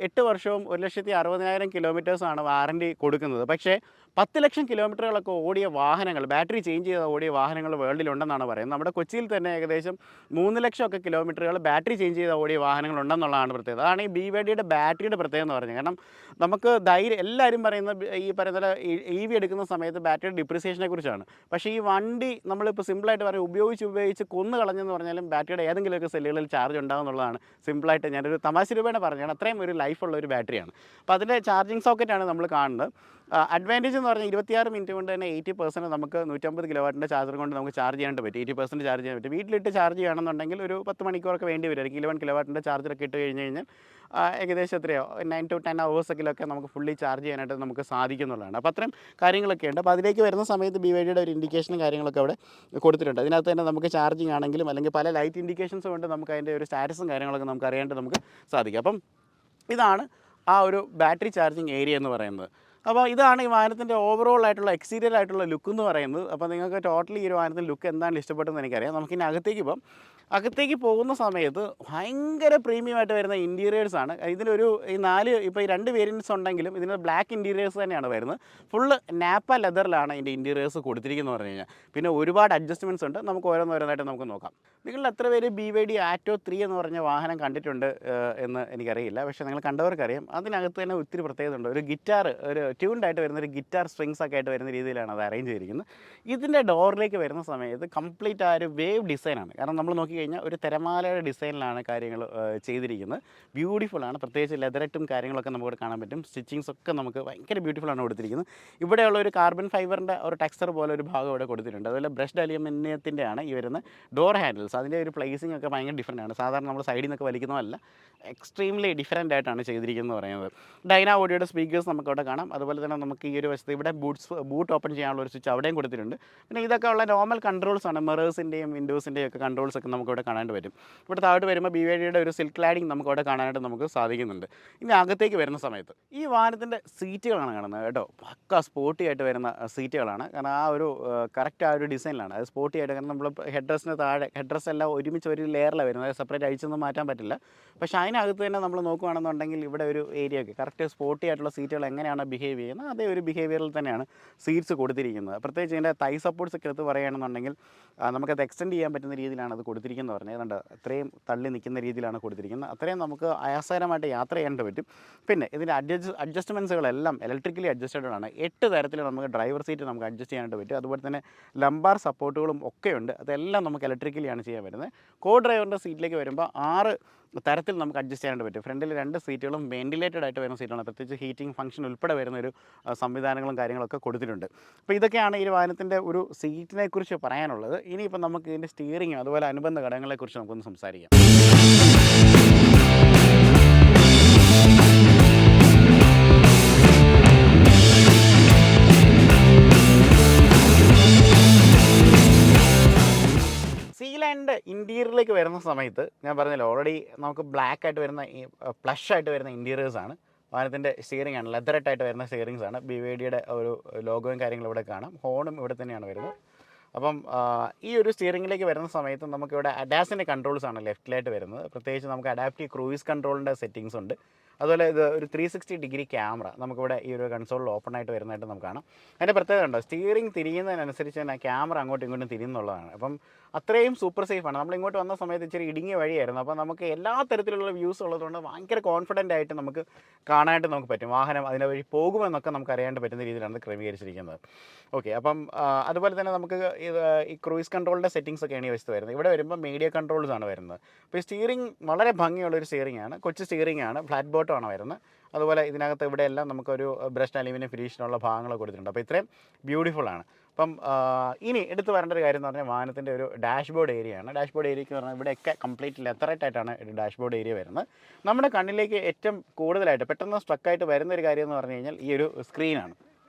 8 വർഷവും 1,60,000 കിലോമീറ്റേഴ്സാണ് വാറൻറ്റി കൊടുക്കുന്നത്. പക്ഷേ 10 ലക്ഷം കിലോമീറ്ററുകളൊക്കെ ഓടിയ വാഹനങ്ങൾ, ബാറ്ററി ചേഞ്ച് ചെയ്ത ഓടിയ വാഹനങ്ങൾ വേൾഡിലുണ്ടെന്നാണ് പറയുന്നത്. നമ്മുടെ കൊച്ചിയിൽ തന്നെ ഏകദേശം 3 ലക്ഷമൊക്കെ കിലോമീറ്ററുകൾ ബാറ്ററി ചേഞ്ച് ചെയ്ത ഓടിയ വാഹനങ്ങളുണ്ടെന്നുള്ളതാണ് പ്രത്യേകത. അതാണ് ഈ BYDയുടെ ബാറ്ററിയുടെ പ്രത്യേകത എന്ന് പറഞ്ഞത്. കാരണം നമുക്ക് ധൈര്യം, എല്ലാവരും പറയുന്നത് ഈ പറയുന്ന EV എടുക്കുന്ന സമയത്ത് ബാറ്ററി ഡിപ്രിസിയേഷനെ കുറിച്ചാണ്. പക്ഷേ ഈ വണ്ടി നമ്മളിപ്പോൾ സിമ്പിളായിട്ട് പറയും, ഉപയോഗിച്ച് കൊന്നു കളഞ്ഞെന്ന് പറഞ്ഞാലും ബാറ്ററിയുടെ ഏതെങ്കിലുമൊക്കെ സെല്ലുകളിൽ ചാർജ് ഉണ്ടാകും എന്നുള്ളതാണ് സിമ്പിളായിട്ട് ഞാനൊരു തമാശ രൂപേണ പറഞ്ഞാണ്. അത്രയും ഒരു ലൈഫുള്ള ഒരു ബാറ്ററിയാണ്. അപ്പോൾ അതിൻ്റെ ചാർജിങ് സോക്കറ്റാണ് നമ്മൾ കാണുന്നത്. അഡ്വാൻറ്റേജ് എന്ന് പറഞ്ഞാൽ 26 മിനിറ്റ് കൊണ്ട് തന്നെ 80% നമുക്ക് 150 കിലോവാട്ടിൻ്റെ ചാർജർ കൊണ്ട് നമുക്ക് ചാർജ് ചെയ്യാനായിട്ട് പറ്റും. 80% ചാർജ് ചെയ്യാൻ പറ്റും. വീട്ടിലിട്ട് ചാർജ് ചെയ്യുകയാണെന്നുണ്ടെങ്കിൽ ഒരു 10 മണിക്കൂറൊക്കെ വേണ്ടി വരും. 11 കിലോവാട്ടിൻ്റെ ചാർജറൊക്കെ ഇട്ട് കഴിഞ്ഞ് കഴിഞ്ഞാൽ ഏകദേശം എത്രയോ 9 to 10 ഹവേഴ്സൊക്കെ നമുക്ക് ഫുള്ളി ചാർജ് ചെയ്യാനായിട്ട് നമുക്ക് സാധിക്കുന്നുള്ളതാണ്. അപ്പോൾ അത്രയും കാര്യങ്ങളൊക്കെ ഉണ്ട്. അപ്പോൾ അതിലേക്ക് വരുന്ന സമയത്ത് BYDയുടെ ഒരു ഇൻഡിക്കേഷനും കാര്യങ്ങളൊക്കെ അവിടെ കൊടുത്തിട്ടുണ്ട്. അതിനകത്ത് തന്നെ നമുക്ക് ചാർജിങ് ആണെങ്കിലും അല്ലെങ്കിൽ പല ലൈറ്റ് ഇൻഡിക്കേഷൻസ് കൊണ്ട് നമുക്ക് അതിൻ്റെ ഒരു സ്റ്റാറ്റസും കാര്യങ്ങളൊക്കെ നമുക്ക് അറിയാണ്ട് നമുക്ക് സാധിക്കും. അപ്പം ഇതാണ് ആ ഒരു ബാറ്ററി ചാർജിങ് ഏരിയ എന്ന് പറയുന്നത്. അപ്പോൾ ഇതാണ് ഈ വാഹനത്തിൻ്റെ ഓവറോൾ ആയിട്ടുള്ള എക്സ്റ്റീരിയർ ആയിട്ടുള്ള ലുക്ക് എന്ന് പറയുന്നത്. അപ്പോൾ നിങ്ങൾക്ക് ടോട്ടലി ഈ ഒരു വാഹനത്തിൻ്റെ ലുക്ക് എന്താണ് ഇഷ്ടപ്പെട്ടതെന്ന് എനിക്കറിയാം. നമുക്കിനി അകത്തേക്ക് പോകുന്ന സമയത്ത് ഭയങ്കര പ്രീമിയമായിട്ട് വരുന്ന ഇൻറ്റീരിയേഴ്സാണ്. ഇതിനൊരു ഈ 4 ഇപ്പോൾ ഈ 2 വേരിയൻറ്റ്സ് ഉണ്ടെങ്കിലും ഇതിന് ബ്ലാക്ക് ഇൻറ്റീരിയേഴ്സ് തന്നെയാണ് വരുന്നത്. ഫുള്ള് നാപ്പ ലെതറിലാണ് ഇതിൻ്റെ ഇൻറ്റീരിയേഴ്സ് കൊടുത്തിരിക്കുന്നത് പറഞ്ഞു കഴിഞ്ഞാൽ. പിന്നെ ഒരുപാട് അഡ്ജസ്റ്റ്മെൻറ്റ്സ് ഉണ്ട്. നമുക്ക് ഓരോന്നായിട്ട് നമുക്ക് നോക്കാം. നിങ്ങളിൽ എത്ര പേര് BYD ആറ്റോ 3 എന്ന് പറഞ്ഞ വാഹനം കണ്ടിട്ടുണ്ട് എന്ന് എനിക്കറിയില്ല. പക്ഷേ നിങ്ങൾ കണ്ടവർക്കറിയാം. അതിനകത്ത് തന്നെ ഒത്തിരി പ്രത്യേകത ഉണ്ട്. ഒരു ഗിറ്റാർ, ഒരു ട്യൂൺഡ് ആയിട്ട് വരുന്ന ഒരു ഗിറ്റാർ സ്ട്രിങ്സ് ഒക്കെ ആയിട്ട് വരുന്ന രീതിയിലാണ് അത് അറേഞ്ച് ചെയ്തിരിക്കുന്നത്. ഇതിൻ്റെ ഡോറിലേക്ക് വരുന്ന സമയത്ത് കംപ്ലീറ്റ് ആ ഒരു വേവ് ഡിസൈനാണ്. കാരണം നമ്മൾ നോക്കിക്കഴിഞ്ഞാൽ ഒരു തിരമാലയുടെ ഡിസൈനിലാണ് കാര്യങ്ങൾ ചെയ്തിരിക്കുന്നത്. ബ്യൂട്ടിഫുള്ളാണ്. പ്രത്യേകിച്ച് ലെതററ്റും കാര്യങ്ങളൊക്കെ നമുക്ക് കാണാൻ പറ്റും. സ്റ്റിച്ചിങ്സ് ഒക്കെ നമുക്ക് ഭയങ്കര ബ്യൂട്ടിഫുള്ളാണ് കൊടുത്തിരിക്കുന്നത്. ഇവിടെയുള്ള ഒരു കാർബൺ ഫൈബറിൻ്റെ ഒരു ടെക്സ്ചർ പോലെ ഒരു ഭാഗം ഇവിടെ കൊടുത്തിട്ടുണ്ട്. അതുപോലെ ബ്രഷ്ഡ് അലുമിനിയത്തിൻ്റെയാണ് ഈ വരുന്ന ഡോർ ഹാൻഡിൽസ്. അതിൻ്റെ ഒരു പ്ലേസിംഗ് ഒക്കെ ഭയങ്കര ഡിഫറൻ്റ് ആണ്. സാധാരണ നമ്മൾ സൈഡിൽ നിന്നൊക്കെ വലിക്കുന്നതല്ല, എക്സ്ട്രീംലി ഡിഫറൻ്റ് ആയിട്ടാണ് ചെയ്തിരിക്കുന്നത് പറയുന്നത്. ഡൈനാ ഓഡിയോയുടെ സ്പീക്കേഴ്സ് നമുക്കവിടെ കാണാം. അതുപോലെ തന്നെ നമുക്ക് ഈ ഒരു വശത്ത് ഇവിടെ ബൂട്ട് ഓപ്പൺ ചെയ്യാനുള്ള ഒരു സ്വിച്ച് അവിടെയും കൊടുത്തിട്ടുണ്ട്. പിന്നെ ഇതൊക്കെ ഉള്ള നോർമൽ കൺട്രോൾസ് ആണ്. മിറേഴ്സിൻ്റെയും വിൻഡോസിൻ്റെയും ഒക്കെ കൺട്രോൾസ് ഒക്കെ നമുക്കിവിടെ കാണാനായിട്ട് പറ്റും. ഇവിടെ താഴോട്ട് വരുമ്പോൾ BYDയുടെ ഒരു സിൽക്ക് ക്ലാഡിങ് നമുക്കവിടെ കാണാനായിട്ട് നമുക്ക് സാധിക്കുന്നുണ്ട്. ഇനി അകത്തേക്ക് വരുന്ന സമയത്ത് ഈ വാഹനത്തിൻ്റെ സീറ്റുകളാണ് കാണുന്നത് കേട്ടോ. പക്ക സ്പോർട്ടി ആയിട്ട് വരുന്ന സീറ്റുകളാണ്. കാരണം ആ ഒരു കറക്റ്റ് ആ ഒരു ഡിസൈനിലാണ് അത് സ്പോർട്ടി ആയിട്ട്. കാരണം നമ്മൾ ഹെഡ് ഡ്രസ്സിന് താഴെ ഹെഡ് ഡ്രസ്സ് എല്ലാം ഒരുമിച്ച് ഒരു ലെയറിലാണ് വരുന്നത്. സെപ്പറേറ്റ് അഴിച്ചൊന്നും മാറ്റാൻ പറ്റില്ല. പക്ഷേ അതിനകത്ത് തന്നെ നമ്മൾ നോക്കുകയാണെന്നുണ്ടെങ്കിൽ ഇവിടെ ഒരു ഏരിയ ഒക്കെ കറക്റ്റ് സ്പോർട്ടി ആയിട്ടുള്ള സീറ്റുകൾ എങ്ങനെയാണ് ബിഹേവ് ചെയ്യുന്നത് അതേ ഒരു ബിഹേവിയറിൽ തന്നെയാണ് സീറ്റ്സ് കൊടുത്തിരിക്കുന്നത്. പ്രത്യേകിച്ച് ഇതിൻ്റെ തൈ സപ്പോർട്ട്സ് ഒക്കെ എടുത്ത് പറയുകയാണെന്നുണ്ടെങ്കിൽ നമുക്കത് എക്സ്റ്റെൻഡ് ചെയ്യാൻ പറ്റുന്ന രീതിയിലാണ് അത് കൊടുത്തിരിക്കുന്നത് പറഞ്ഞത്. ഏതാണ്ട് അത്രയും തള്ളി നിൽക്കുന്ന രീതിയിലാണ് കൊടുത്തിരിക്കുന്നത്. അത്രയും നമുക്ക് ആയാസകരമായിട്ട് യാത്ര ചെയ്യാനായിട്ട് പറ്റും. പിന്നെ ഇതിൻ്റെ അഡ്ജസ്റ്റ്മെൻറ്റ്സുകളെല്ലാം ഇലക്ട്രിക്കലി അഡ്ജസ്റ്റഡ് ആണ്. 8 തരത്തിൽ നമുക്ക് ഡ്രൈവർ സീറ്റ് നമുക്ക് അഡ്ജസ്റ്റ് ചെയ്യാനായിട്ട് പറ്റും. അതുപോലെ തന്നെ ലംബാർ സപ്പോർട്ടുകളും ഒക്കെ ഉണ്ട്. അതെല്ലാം നമുക്ക് ഇലക്ട്രിക്കലിയാണ് ചെയ്യാൻ വരുന്നത്. കോ ഡ്രൈവറിൻ്റെ സീറ്റിലേക്ക് വരുമ്പോൾ 6 തരത്തിൽ നമുക്ക് അഡ്ജസ്റ്റ് ചെയ്യാനായിട്ട് പറ്റും. ഫ്രണ്ടിൽ 2 സീറ്റുകളും വെന്റിലേറ്റഡ് ആയിട്ട് വരുന്ന സീറ്റാണ്. പ്രത്യേകിച്ച് ഹീറ്റിംഗ് ഫംഗ്ഷൻ ഉൾപ്പെടെ വരുന്ന ഒരു സംവിധാനങ്ങളും കാര്യങ്ങളൊക്കെ കൊടുത്തിട്ടുണ്ട്. അപ്പോൾ ഇതൊക്കെയാണ് ഈ വാഹനത്തിൻ്റെ ഒരു സീറ്റിനെ കുറിച്ച് പറയാനുള്ളത്. ഇനിയിപ്പോൾ നമുക്ക് ഇതിൻ്റെ സ്റ്റിയറിംഗ് അതുപോലെ അനുബന്ധ ഘടകങ്ങളെക്കുറിച്ച് നമുക്കൊന്ന് സംസാരിക്കാം. സീലൈൻ്റെ ഇൻറ്റീരിയറിലേക്ക് വരുന്ന സമയത്ത് ഞാൻ പറഞ്ഞല്ലോ ഓൾറെഡി നമുക്ക് ബ്ലാക്ക് ആയിട്ട് വരുന്ന ഈ പ്ലഷ് ആയിട്ട് വരുന്ന ഇൻറ്റീരിയേഴ്സാണ്. വാഹനത്തിൻ്റെ സ്റ്റിയറിംഗ് ആണ് ലെതറായിട്ട് വരുന്ന സ്റ്റിയറിങ്സ് ആണ്. BYDയുടെ ഒരു ലോഗോയും കാര്യങ്ങളും ഇവിടെ കാണാം. ഹോണും ഇവിടെ തന്നെയാണ് വരുന്നത്. അപ്പം ഈ ഒരു സ്റ്റിയറിങ്ങിലേക്ക് വരുന്ന സമയത്ത് നമുക്കിവിടെ അഡാസിൻ്റെ കൺട്രോൾസ് ആണ് ലെഫ്റ്റിലായിട്ട് വരുന്നത്. പ്രത്യേകിച്ച് നമുക്ക് അഡാപ്റ്റീവ് ക്രൂയിസ് കൺട്രോളിൻ്റെ സെറ്റിങ്സ് ഉണ്ട്. അതുപോലെ ഇത് ഒരു 360 ഡിഗ്രി ക്യാമറ നമുക്കിവിടെ ഈ ഒരു കൺസോളിൽ ഓപ്പൺ ആയിട്ട് വരുന്നതായിട്ട് നമുക്ക് കാണാം. അതിൻ്റെ പ്രത്യേകത ഉണ്ടോ, സ്റ്റിയറിംഗ് തിരിയുന്നതിനനുസരിച്ച് തന്നെ ക്യാമറ അങ്ങോട്ടും ഇങ്ങോട്ടും തിരിയുന്നുള്ളതാണ്. അപ്പം അത്രയും സൂപ്പർ സേഫാണ്. നമ്മൾ ഇങ്ങോട്ട് വന്ന സമയത്ത് ഇച്ചിരി ഇടുങ്ങിയ വഴിയായിരുന്നു. അപ്പോൾ നമുക്ക് എല്ലാ തരത്തിലുള്ള വ്യൂസ് ഉള്ളതുകൊണ്ട് ഭയങ്കര കോൺഫിഡൻ്റ് ആയിട്ട് നമുക്ക് കാണാനായിട്ട് നമുക്ക് പറ്റും. വാഹനം അതിൻ്റെ വഴി പോകുമെന്നൊക്കെ നമുക്ക് അറിയാണ്ട് പറ്റുന്ന രീതിയിലാണ് ഇത് ക്രമീകരിച്ചിരിക്കുന്നത്. ഓക്കെ, അപ്പം അതുപോലെ തന്നെ നമുക്ക് ഈ ക്രൂയിസ് കൺട്രോളിൻ്റെ സെറ്റിങ്സ് ഒക്കെയാണ് ഈ വശത്ത് വരുന്നത്. ഇവിടെ വരുമ്പോൾ മീഡിയ കൺട്രോൾസ് ആണ് വരുന്നത്. അപ്പോൾ ഈ സ്റ്റിയറിംഗ് വളരെ ഭംഗിയുള്ളൊരു സ്റ്റിയറിംഗ് ആണ്, കൊച്ചു സ്റ്റിയറിംഗ് ആണ്, ഫ്ലാറ്റ് ബോട്ടം ആണ് വരുന്നത്. അതുപോലെ ഇതിനകത്ത് ഇവിടെയെല്ലാം നമുക്കൊരു ബ്രഷ്ഡ് അലൂമിനിയം ഫിനിഷിനുള്ള ഭാഗങ്ങൾ കൊടുത്തിട്ടുണ്ട്. അപ്പോൾ ഇത്രയും ബ്യൂട്ടിഫുള്ളാണ്. അപ്പം ഇനി എടുത്ത് പറയേണ്ട ഒരു കാര്യം എന്ന് പറഞ്ഞാൽ വാഹനത്തിൻ്റെ ഒരു ഡാഷ്ബോർഡ് ഏരിയയാണ്. ഡാഷ്ബോർഡ് ഏരിയയ്ക്ക് പറഞ്ഞാൽ ഇവിടെയൊക്കെ കംപ്ലീറ്റ് ലെതറൈറ്റ് ആയിട്ടാണ് ഒരു ഡാഷ്ബോർഡ് ഏരിയ വരുന്നത്. നമ്മുടെ കണ്ണിലേക്ക് ഏറ്റവും കൂടുതലായിട്ട് പെട്ടെന്ന് സ്ട്രക്കായിട്ട് വരുന്നൊരു കാര്യം എന്ന് പറഞ്ഞു കഴിഞ്ഞാൽ ഈ ഒരു സ്ക്രീനാണ്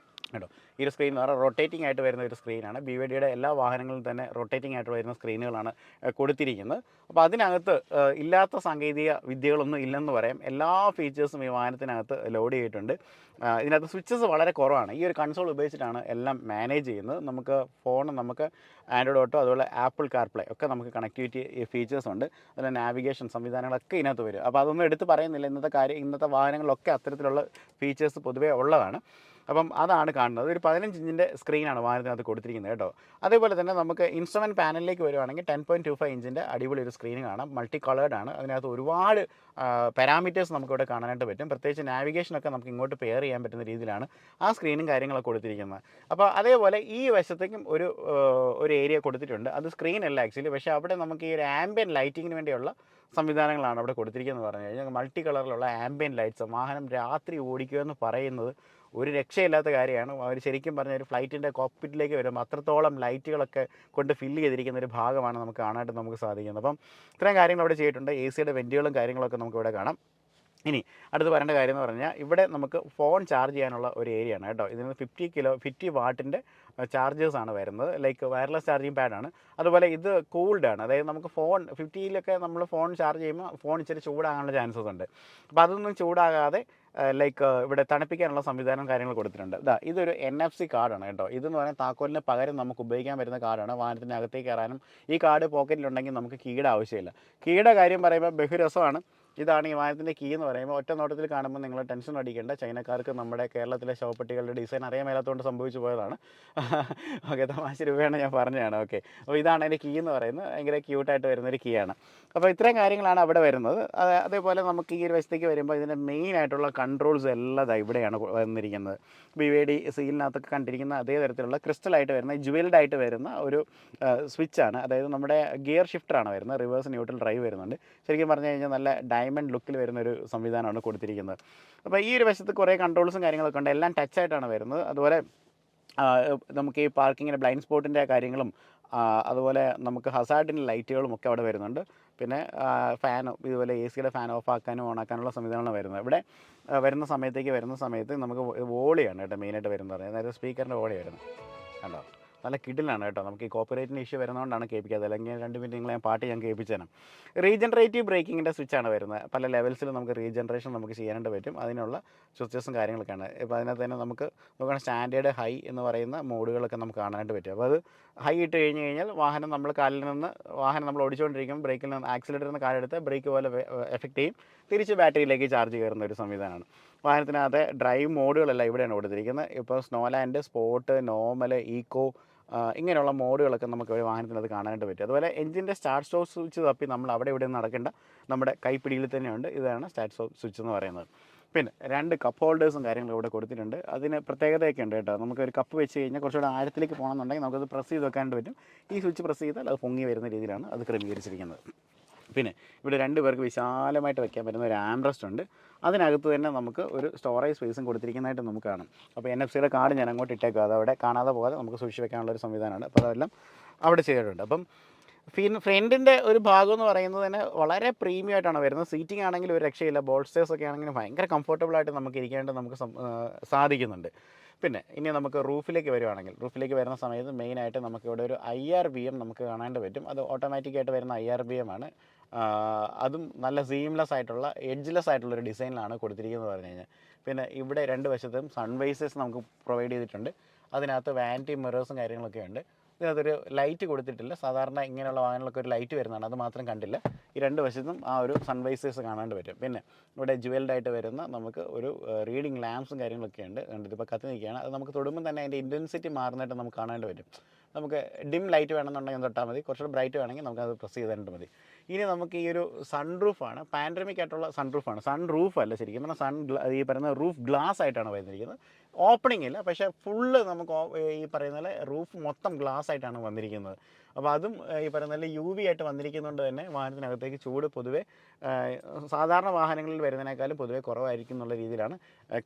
കേട്ടോ. ഈ ഒരു സ്ക്രീൻ എന്ന് പറഞ്ഞാൽ റൊട്ടേറ്റിംഗ് ആയിട്ട് വരുന്ന ഒരു സ്ക്രീനാണ്. BYDയുടെ എല്ലാ വാഹനങ്ങളിലും തന്നെ റൊട്ടേറ്റിംഗ് ആയിട്ട് വരുന്ന സ്ക്രീനുകളാണ് കൊടുത്തിരിക്കുന്നത്. അപ്പോൾ അതിനകത്ത് ഇല്ലാത്ത സാങ്കേതിക വിദ്യകളൊന്നും ഇല്ലെന്ന് പറയാം. എല്ലാ ഫീച്ചേഴ്സും ഈ വാഹനത്തിനകത്ത് ലോഡ് ചെയ്തിട്ടുണ്ട്. ഇതിനകത്ത് സ്വിച്ചസ് വളരെ കുറവാണ്. ഈ ഒരു കൺസോൾ ഉപയോഗിച്ചിട്ടാണ് എല്ലാം മാനേജ് ചെയ്യുന്നത്. നമുക്ക് ഫോൺ, നമുക്ക് ആൻഡ്രോയിഡ് ഓട്ടോ, അതുപോലെ ആപ്പിൾ കാർപ്ലേ ഒക്കെ നമുക്ക് കണക്ടിവിറ്റി ഫീച്ചേഴ്സ് ഉണ്ട്. അതുപോലെ നാവിഗേഷൻ സംവിധാനങ്ങളൊക്കെ ഇതിനകത്ത് വരും. അപ്പോൾ അതൊന്നും എടുത്ത് പറയുന്നില്ല. ഇന്നത്തെ വാഹനങ്ങളിലൊക്കെ അത്തരത്തിലുള്ള ഫീച്ചേഴ്സ് പൊതുവേ ഉള്ളതാണ്. അപ്പം അതാണ് കാണുന്നത്. ഒരു 15 ഇഞ്ചിൻ്റെ സ്ക്രീനാണ് വാഹനത്തിനകത്ത് കൊടുത്തിരിക്കുന്നത് കേട്ടോ. അതേപോലെ തന്നെ നമുക്ക് ഇൻസ്ട്രുമെൻറ്റ് പാനലിലേക്ക് വരുവാണെങ്കിൽ 10.25 ഇഞ്ചിൻ്റെ അടിപൊളി ഒരു സ്ക്രീൻ കാണാം. മൾട്ടി കളേർഡാണ്. അതിനകത്ത് ഒരുപാട് പാരാമീറ്റേഴ്സ് നമുക്കിവിടെ കാണാനായിട്ട് പറ്റും. പ്രത്യേകിച്ച് നാവിഗേഷനൊക്കെ നമുക്ക് ഇങ്ങോട്ട് പെയർ ചെയ്യാൻ പറ്റുന്ന രീതിയിലാണ് ആ സ്ക്രീനും കാര്യങ്ങളൊക്കെ കൊടുത്തിരിക്കുന്നത്. അപ്പോൾ അതേപോലെ ഈ വശത്തേക്കും ഒരു ഏരിയ കൊടുത്തിട്ടുണ്ട്. അത് സ്ക്രീനല്ല ആക്ച്വലി, പക്ഷേ അവിടെ നമുക്ക് ഈ ഒരു ആംബിയൻ ലൈറ്റിങ്ങിന് വേണ്ടിയുള്ള സംവിധാനങ്ങളാണ് അവിടെ കൊടുത്തിരിക്കുന്നത് പറഞ്ഞു കഴിഞ്ഞാൽ. മൾട്ടി കളറിലുള്ള ആംബിയൻ ലൈറ്റ്സ്. വാഹനം രാത്രി ഓടിക്കുക എന്ന് പറയുന്നത് ഒരു രക്ഷയില്ലാത്ത കാര്യമാണ്. അവർ ശരിക്കും പറഞ്ഞ ഒരു ഫ്ലൈറ്റിൻ്റെ കോക്പിറ്റിലേക്ക് വരുമ്പോൾ അത്രത്തോളം ലൈറ്റുകളൊക്കെ കൊണ്ട് ഫില്ല് ചെയ്തിരിക്കുന്ന ഒരു ഭാഗമാണ് നമുക്ക് കാണാനായിട്ട് നമുക്ക് സാധിക്കുന്നത്. അപ്പം ഇത്രയും കാര്യങ്ങൾ അവിടെ ചെയ്തിട്ടുണ്ട്. AC-യുടെ വെൻറ്റുകളും കാര്യങ്ങളൊക്കെ നമുക്ക് ഇവിടെ കാണാം. ഇനി അടുത്ത് പറയേണ്ട കാര്യം എന്ന് പറഞ്ഞാൽ ഇവിടെ നമുക്ക് ഫോൺ ചാർജ് ചെയ്യാനുള്ള ഒരു ഏരിയ ആണ് കേട്ടോ. ഇതിന് 50 വാട്ടിൻ്റെ ചാർജേഴ്സാണ് വരുന്നത്. ലൈക്ക് വയർലെസ് ചാർജിങ് പാഡാണ്. അതുപോലെ ഇത് കൂൾഡ് ആണ്. അതായത് നമുക്ക് ഫോൺ 50-ലൊക്കെ നമ്മൾ ഫോൺ ചാർജ് ചെയ്യുമ്പോൾ ഫോൺ ഇച്ചിരി ചൂടാകാനുള്ള ചാൻസസ് ഉണ്ട്. അപ്പോൾ അതൊന്നും ചൂടാകാതെ ലൈക്ക് ഇവിടെ തണുപ്പിക്കാനുള്ള സംവിധാനം കാര്യങ്ങൾ കൊടുത്തിട്ടുണ്ട്. ഇതൊരു NFC കാർഡാണ് കേട്ടോ. ഇതെന്ന് പറഞ്ഞാൽ താക്കോലിന് പകരം നമുക്ക് ഉപയോഗിക്കാൻ പറ്റുന്ന കാർഡാണ്. വാഹനത്തിൻ്റെ അകത്തേക്ക് കയറാനും ഈ കാർഡ് പോക്കറ്റിലുണ്ടെങ്കിൽ നമുക്ക് കീയുടെ ആവശ്യമില്ല. കീയുടെ കാര്യം പറയുമ്പോൾ ബഹുരസമാണ്. ഇതാണ് ഈ വാഹനത്തിൻ്റെ കീ എന്ന് പറയുമ്പോൾ. ഒറ്റ നോട്ടത്തിൽ കാണുമ്പോൾ നിങ്ങൾ ടെൻഷൻ അടിക്കേണ്ട. ചൈനക്കാർക്ക് നമ്മുടെ കേരളത്തിലെ ശവപ്പെട്ടികളുടെ ഡിസൈൻ അറിയാൻ മേലാത്തതുകൊണ്ട് സംഭവിച്ചു പോയതാണ്. ഓക്കെ, തമാശ രൂപയാണ് ഞാൻ പറഞ്ഞതാണ്. ഓക്കെ, അപ്പോൾ ഇതാണ് അതിൻ്റെ കീ എന്ന് പറയുന്നത്. ഭയങ്കര ക്യൂട്ടായിട്ട് വരുന്നൊരു കീ ആണ്. അപ്പോൾ ഇത്രയും കാര്യങ്ങളാണ് അവിടെ വരുന്നത്. അതേപോലെ നമുക്ക് ഈ ഒരു വശത്തേക്ക് വരുമ്പോൾ ഇതിൻ്റെ മെയിൻ ആയിട്ടുള്ള കൺട്രോൾസ് എല്ലാം ഇവിടെയാണ് വന്നിരിക്കുന്നത്. BYD സീലിനകത്തൊക്കെ കണ്ടിരിക്കുന്ന അതേ തരത്തിലുള്ള ക്രിസ്റ്റലായിട്ട് വരുന്ന ജുവൽഡ് ആയിട്ട് വരുന്ന ഒരു സ്വിച്ചാണ്. അതായത് നമ്മുടെ ഗിയർ ഷിഫ്റ്ററാണ് വരുന്നത്. റിവേഴ്സ് ന്യൂട്രൽ ഡ്രൈവ് വരുന്നുണ്ട്. ശരിക്കും പറഞ്ഞു കഴിഞ്ഞാൽ നല്ല ഡയമണ്ട് ലുക്കിൽ വരുന്നൊരു സംവിധാനമാണ് കൊടുത്തിരിക്കുന്നത്. അപ്പോൾ ഈ ഒരു വശത്ത് കുറേ കൺട്രോൾസും കാര്യങ്ങളൊക്കെ ഉണ്ട്. എല്ലാം ടച്ചായിട്ടാണ് വരുന്നത്. അതുപോലെ നമുക്ക് ഈ പാർക്കിങ്ങിൻ്റെ ബ്ലൈൻഡ് സ്പോട്ടിൻ്റെ കാര്യങ്ങളും അതുപോലെ നമുക്ക് ഹസാർഡിൻ്റെ ലൈറ്റുകളും ഒക്കെ അവിടെ വരുന്നുണ്ട്. പിന്നെ ഫാൻ, ഇതുപോലെ AC-യുടെ ഫാൻ ഓഫ് ആക്കാനും ഓൺ ആക്കാനുള്ള സംവിധാനമാണ് വരുന്നത്. ഇവിടെ വരുന്ന സമയത്ത് നമുക്ക് വോളിയാണ് കേട്ടോ മെയിനായിട്ട് വരുന്നത്. അതായത് സ്പീക്കറിൻ്റെ വോളി വരുന്നത് കണ്ടോ. നല്ല കിഡിലാണ് കേട്ടോ. നമുക്ക് ഈ കോപ്പറേറ്റിന് ഇഷ്യൂ വരുന്നതുകൊണ്ടാണ് കേൾപ്പിക്കാത്തത്. അല്ലെങ്കിൽ 2 മിനിറ്റ് നിങ്ങളെ പാട്ട് ഞാൻ കേൾപ്പിച്ചേനെ. റീജനറേറ്റീവ് ബ്രേക്കിങ്ങിൻ്റെ സ്വിച്ചാണ് വരുന്നത്. പല ലെവൽസിൽ നമുക്ക് റീജനറേഷൻ നമുക്ക് ചെയ്യാനായിട്ട് പറ്റും. അതിനുള്ള സ്വിച്ചസും കാര്യങ്ങളൊക്കെയാണ്. ഇപ്പോൾ അതിനകത്ത് തന്നെ നമുക്ക് നോക്കുകയാണെങ്കിൽ സ്റ്റാൻഡേർഡ്, ഹൈ എന്ന് പറയുന്ന മോഡുകളൊക്കെ നമുക്ക് കാണാനായിട്ട് പറ്റും. അപ്പോൾ അത് ഹൈ ഇട്ട് കഴിഞ്ഞ് വാഹനം നമ്മൾ ഓടിച്ചുകൊണ്ടിരിക്കുമ്പോൾ ബ്രേക്കിൽ നിന്ന് ആക്സിലേറ്ററിൽ നിന്ന് കാലെടുത്ത് ബ്രേക്ക് പോലെ എഫക്റ്റ് ചെയ്യും. തിരിച്ച് ബാറ്ററിയിലേക്ക് ചാർജ് കയറുന്ന ഒരു സംവിധാനമാണ്. വാഹനത്തിനകത്ത് ഡ്രൈവ് മോഡുകളെല്ലാം ഇവിടെയാണ് കൊടുത്തിരിക്കുന്നത്. ഇപ്പോൾ സ്നോലാൻഡ്, സ്പോർട്ട്, നോർമൽ, ഈക്കോ, ഇങ്ങനെയുള്ള മോഡുകളൊക്കെ നമുക്ക് ഒരു വാഹനത്തിനകത്ത് കാണാനായിട്ട് പറ്റും. അതുപോലെ എഞ്ചിൻ്റെ സ്റ്റാർട്ട് സ്റ്റോപ്പ് സ്വിച്ച് തപ്പി നമ്മൾ അവിടെ ഇവിടെ നടക്കേണ്ട, നമ്മുടെ കൈപ്പിടിയിൽ തന്നെയുണ്ട്. ഇതാണ് സ്റ്റാർട്ട് സ്റ്റോപ്പ് സ്വിച്ച് എന്ന് പറയുന്നത്. പിന്നെ 2 കപ്പ് ഹോൾഡേഴ്സും കാര്യങ്ങളും ഇവിടെ കൊടുത്തിട്ടുണ്ട്. അതിന് പ്രത്യേകതയൊക്കെ ഉണ്ട് കേട്ടോ. നമുക്കൊരു കപ്പ് വെച്ച് കഴിഞ്ഞാൽ കുറച്ചുകൂടെ ആഴത്തിലേക്ക് പോകണമെന്നുണ്ടെങ്കിൽ നമുക്കത് പ്രസ് ചെയ്ത് വെക്കാനായിട്ട് പറ്റും. ഈ സ്വിച്ച് പ്രസ് ചെയ്താൽ അത് പൊങ്ങി വരുന്ന രീതിയിലാണ് അത് ക്രമീകരിച്ചിരിക്കുന്നത്. പിന്നെ ഇവിടെ 2 പേർക്ക് വിശാലമായിട്ട് വെക്കാൻ പറ്റുന്ന ഒരു ആംബ്രസ്റ്റ് ഉണ്ട്. അതിനകത്ത് തന്നെ നമുക്ക് ഒരു സ്റ്റോറേജ് സ്പേസും കൊടുത്തിരിക്കുന്നതായിട്ട് നമുക്ക് കാണാം. അപ്പോൾ NFC-യുടെ കാർഡ് ഞാൻ അങ്ങോട്ട് ഇട്ടേക്കുക. അതവിടെ കാണാതെ പോകാതെ നമുക്ക് സൂക്ഷിച്ച് വെക്കാനുള്ളൊരു സംവിധാനമാണ്. അപ്പോൾ അതെല്ലാം അവിടെ ചെയ്തിട്ടുണ്ട്. അപ്പം ഫ്രണ്ടിൻ്റെ ഒരു ഭാഗം എന്ന് പറയുന്നത് തന്നെ വളരെ പ്രീമിയം ആയിട്ടാണ് വരുന്നത്. സീറ്റിംഗ് ആണെങ്കിൽ ഒരു രക്ഷയില്ല. ബോൾസ്റ്റേഴ്സ് ഒക്കെ ആണെങ്കിലും ഭയങ്കര കംഫർട്ടബിളായിട്ട് നമുക്ക് ഇരിക്കേണ്ടത് നമുക്ക് സാധിക്കുന്നുണ്ട്. പിന്നെ ഇനി നമുക്ക് റൂഫിലേക്ക് വരുന്ന സമയത്ത് മെയിനായിട്ട് നമുക്കിവിടെ ഒരു IRBM നമുക്ക് കാണാനായിട്ട് പറ്റും. അത് ഓട്ടോമാറ്റിക്കായിട്ട് വരുന്ന IRBM ആണ്. അതും നല്ല സീംലെസ് ആയിട്ടുള്ള, എഡ്ജ്ലെസ് ആയിട്ടുള്ളൊരു ഡിസൈനിലാണ് കൊടുത്തിരിക്കുന്നത് പറഞ്ഞു കഴിഞ്ഞാൽ. പിന്നെ ഇവിടെ 2 വശത്തും സൺവൈസേഴ്സ് നമുക്ക് പ്രൊവൈഡ് ചെയ്തിട്ടുണ്ട്. അതിനകത്ത് വാനിറ്റി മിറേഴ്സും കാര്യങ്ങളൊക്കെ ഉണ്ട്. ഇതിനകത്തൊരു ലൈറ്റ് കൊടുത്തിട്ടില്ല. സാധാരണ ഇങ്ങനെയുള്ള വാഹനങ്ങളൊക്കെ ഒരു ലൈറ്റ് വരുന്നതാണ്, അത് മാത്രം കണ്ടില്ല. ഈ രണ്ട് വശത്തും ആ ഒരു സൺവൈസേഴ്സ് കാണാണ്ട് പറ്റും. പിന്നെ ഇവിടെ ജുവൽഡായിട്ട് വരുന്ന നമുക്ക് ഒരു റീഡിങ് ലാംപ്സും കാര്യങ്ങളൊക്കെ ഉണ്ട്. ഇതിപ്പോൾ കത്തി നിൽക്കുകയാണ്. അത് നമുക്ക് തൊടുമ്പോൾ തന്നെ അതിൻ്റെ ഇൻറ്റൻസിറ്റി മാറുന്നതായിട്ട് നമുക്ക് കാണാണ്ട് പറ്റും. നമുക്ക് ഡിം ലൈറ്റ് വേണമെന്നുണ്ടെങ്കിൽ തൊട്ടാൽ മതി, കുറച്ചുകൂടെ ബ്രൈറ്റ് വേണമെങ്കിൽ നമുക്കത് പ്രസ് ചെയ്തിട്ട് മതി. ഇനി നമുക്ക് ഈ ഒരു സൺറൂഫാണ്, പാൻഡമിക് ആയിട്ടുള്ള സൺറൂഫാണ്. സൺറൂഫ് അല്ല ശരിക്കും പറഞ്ഞാൽ ഈ പറയുന്ന റൂഫ് ഗ്ലാസ് ആയിട്ടാണ് വന്നിരിക്കുന്നത്. ഓപ്പണിംഗ് ഇല്ല, പക്ഷേ ഫുള്ള് നമുക്ക് ഈ പറയുന്ന പോലെ റൂഫ് മൊത്തം ഗ്ലാസ് ആയിട്ടാണ് വന്നിരിക്കുന്നത്. അപ്പോൾ അതും ഈ പറയുന്ന പോലെ UV ആയിട്ട് വന്നിരിക്കുന്നതുകൊണ്ട് തന്നെ വാഹനത്തിനകത്തേക്ക് ചൂട് പൊതുവെ സാധാരണ വാഹനങ്ങളിൽ വരുന്നതിനേക്കാളും പൊതുവെ കുറവായിരിക്കും എന്നുള്ള രീതിയിലാണ്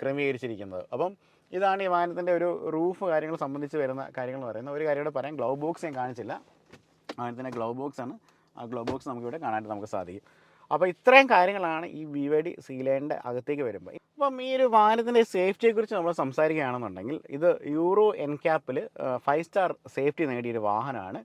ക്രമീകരിച്ചിരിക്കുന്നത്. അപ്പം ഇതാണ് ഈ വാഹനത്തിൻ്റെ ഒരു റൂഫ് കാര്യങ്ങൾ സംബന്ധിച്ച് വരുന്ന കാര്യങ്ങൾ എന്ന് പറയുന്നത്. ഒരു കാര്യം കൂടെ പറയാം, ഗ്ലൗ ബോക്സ് ഞാൻ കാണിച്ചില്ല. വാഹനത്തിൻ്റെ ഗ്ലൗ ബോക്സാണ്. ആ ഗ്ലൗ ബോക്സ് നമുക്കിവിടെ കാണാനായിട്ട് നമുക്ക് സാധിക്കും. അപ്പോൾ ഇത്രയും കാര്യങ്ങളാണ് ഈ BYD സീലൈനിൻ്റെ അകത്തേക്ക് വരുമ്പോൾ. അപ്പം ഈ ഒരു വാഹനത്തിൻ്റെ സേഫ്റ്റിയെക്കുറിച്ച് നമ്മൾ സംസാരിക്കുകയാണെന്നുണ്ടെങ്കിൽ ഇത് യൂറോ NCAP 5 സ്റ്റാർ സേഫ്റ്റി നേടിയൊരു വാഹനമാണ്.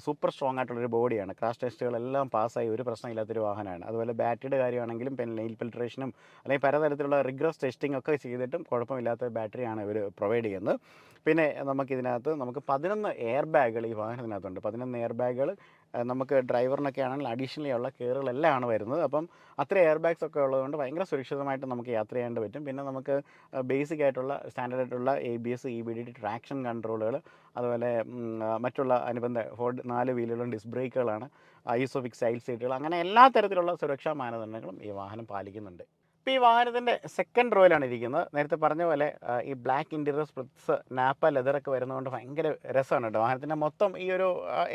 സൂപ്പർ സ്ട്രോങ് ആയിട്ടുള്ളൊരു ബോഡിയാണ്. ക്രാഷ് ടെസ്റ്റുകളെല്ലാം പാസ്സായി, ഒരു പ്രശ്നമില്ലാത്തൊരു വാഹനമാണ്. അതുപോലെ ബാറ്ററിയുടെ കാര്യമാണെങ്കിലും പിന്നെ നെയിൽ ഫിൽട്രേഷനും അല്ലെങ്കിൽ പലതരത്തിലുള്ള റിഗ്രസ് ടെസ്റ്റിംഗ് ഒക്കെ ചെയ്തിട്ടും കുഴപ്പമില്ലാത്ത ബാറ്ററിയാണ് ഇവർ പ്രൊവൈഡ് ചെയ്യുന്നത്. പിന്നെ നമുക്കിതിനകത്ത് 11 എയർ ബാഗുകൾ ഈ വാഹനത്തിനകത്തുണ്ട്. 11 എയർ ബാഗുകൾ നമുക്ക് ഡ്രൈവറിനൊക്കെ ആണെങ്കിൽ അഡീഷണലി ഉള്ള കെയറുകളെല്ലാം ആണ് വരുന്നത്. അപ്പം അത്ര എയർ ബാഗ്സ് ഒക്കെ ഉള്ളതുകൊണ്ട് ഭയങ്കര സുരക്ഷിതമായിട്ട് നമുക്ക് യാത്ര ചെയ്യാൻ പറ്റും. പിന്നെ നമുക്ക് ബേസിക് ആയിട്ടുള്ള സ്റ്റാൻഡേർഡ് ആയിട്ടുള്ള ABS EBD ട്രാക്ഷൻ കൺട്രോളുകൾ, അതുപോലെ മറ്റുള്ള അനുബന്ധ 4 വീലുകളും ഡിസ്ക് ബ്രേക്കുകളാണ്, ഐസോഫിക്സ് ചൈൽഡ് സീറ്റുകൾ, അങ്ങനെ എല്ലാ തരത്തിലുള്ള സുരക്ഷാ മാനദണ്ഡങ്ങളും ഈ വാഹനം പാലിക്കുന്നുണ്ട്. ഇപ്പോൾ ഈ വാഹനത്തിൻ്റെ സെക്കൻഡ് റോയിലാണ് ഇരിക്കുന്നത്. നേരത്തെ പറഞ്ഞ പോലെ ഈ ബ്ലാക്ക് ഇൻറ്റീരിയർ സ്പ്രിറ്റ്സ് നാപ്പ ലെതറൊക്കെ വരുന്നതുകൊണ്ട് ഭയങ്കര രസമാണ് കേട്ടോ. വാഹനത്തിൻ്റെ മൊത്തം ഈ ഒരു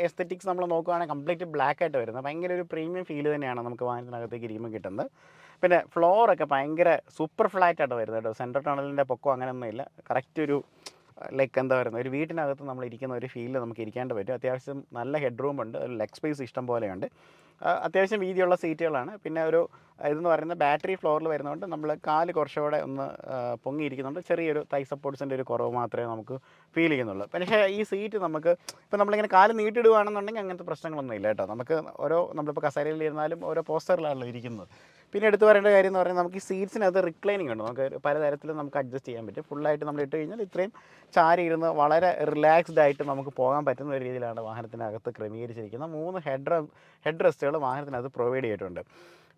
എസ്തെറ്റിക്സ് നമ്മൾ നോക്കുകയാണെങ്കിൽ കംപ്ലീറ്റ് ബ്ലാക്ക് ആയിട്ട് വരുന്നത് ഭയങ്കര ഒരു പ്രീമിയം ഫീൽ തന്നെയാണ് നമുക്ക് വാഹനത്തിനകത്തേക്ക് ഇരിക്കുമ്പോൾ കിട്ടുന്നത്. പിന്നെ ഫ്ലോറൊക്കെ ഭയങ്കര സൂപ്പർ ഫ്ലാറ്റ് ആയിട്ട് വരുന്നത് കേട്ടോ. സെൻട്രൽ ടണലിൻ്റെ പൊക്കം അങ്ങനെയൊന്നുമില്ല. കറക്റ്റ് ഒരു ലൈക്ക് എന്താ പറയുന്നത്, ഒരു വീട്ടിനകത്ത് നമ്മൾ ഇരിക്കുന്ന ഒരു ഫീലിൽ നമുക്ക് ഇരിക്കാണ്ട് പറ്റും. അത്യാവശ്യം നല്ല ഹെഡ് റൂമുണ്ട്, ഒരു ലെഗ് സ്പേസ് ഇഷ്ടം പോലെയുണ്ട്, അത്യാവശ്യം വീതിയുള്ള സീറ്റുകളാണ്. പിന്നെ ഒരു ഇതെന്ന് പറയുന്നത് ബാറ്ററി ഫ്ലോറിൽ വരുന്നതുകൊണ്ട് നമ്മൾ കാല് കുറച്ചുകൂടെ ഒന്ന് പൊങ്ങിയിരിക്കുന്നുണ്ട്. ചെറിയൊരു തൈ സപ്പോർട്ട്സിൻ്റെ ഒരു കുറവ് മാത്രമേ നമുക്ക് ഫീൽ ചെയ്യുന്നുള്ളൂ. പക്ഷേ ഈ സീറ്റ് നമുക്ക് ഇപ്പോൾ നമ്മളിങ്ങനെ കാല് നീട്ടിടുകയാണെന്നുണ്ടെങ്കിൽ അങ്ങനത്തെ പ്രശ്നങ്ങളൊന്നും ഇല്ല കേട്ടോ. നമുക്ക് നമ്മളിപ്പോൾ കസേരയിൽ ഇരുന്നാലും ഓരോ പോസ്റ്ററിലാണല്ലോ ഇരിക്കുന്നത്. പിന്നെ എടുത്തു പറയേണ്ട കാര്യം എന്ന് പറയുന്നത് നമുക്ക് ഈ സീറ്റ്സിനകത്ത് റിക്ലൈനിങ് ഉണ്ട്. നമുക്ക് പലതരത്തിലും നമുക്ക് അഡ്ജസ്റ്റ് ചെയ്യാൻ പറ്റും. ഫുള്ളായിട്ട് നമ്മൾ ഇട്ട് കഴിഞ്ഞാൽ ഇത്രയും ചാരി ഇരുന്ന് വളരെ റിലാക്സ്ഡ് ആയിട്ട് നമുക്ക് പോകാൻ പറ്റുന്ന ഒരു രീതിയിലാണ് വാഹനത്തിനകത്ത് ക്രമീകരിച്ചിരിക്കുന്നത്. 3 ഹെഡ് റെസ്റ്റുകൾ വാഹനത്തിനകത്ത് പ്രൊവൈഡ് ചെയ്തിട്ടുണ്ട്.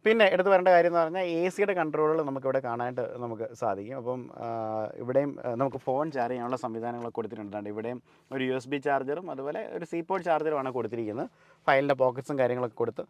പിന്നെ എടുത്ത് പറയേണ്ട കാര്യം എന്ന് പറഞ്ഞാൽ AC കൺട്രോളുകൾ നമുക്കിവിടെ കാണാനായിട്ട് നമുക്ക് സാധിക്കും. അപ്പം ഇവിടെയും നമുക്ക് ഫോൺ ചാർജ് ചെയ്യാനുള്ള സംവിധാനങ്ങളൊക്കെ കൊടുത്തിട്ടുണ്ട്. ഇവിടെയും ഒരു USB ചാർജറും അതുപോലെ ഒരു C-പോർട്ട് ചാർജറുമാണ് കൊടുത്തിരിക്കുന്നത്. ഫയലിൻ്റെ പോക്കറ്റ്സും കാര്യങ്ങളൊക്കെ കൊടുത്ത്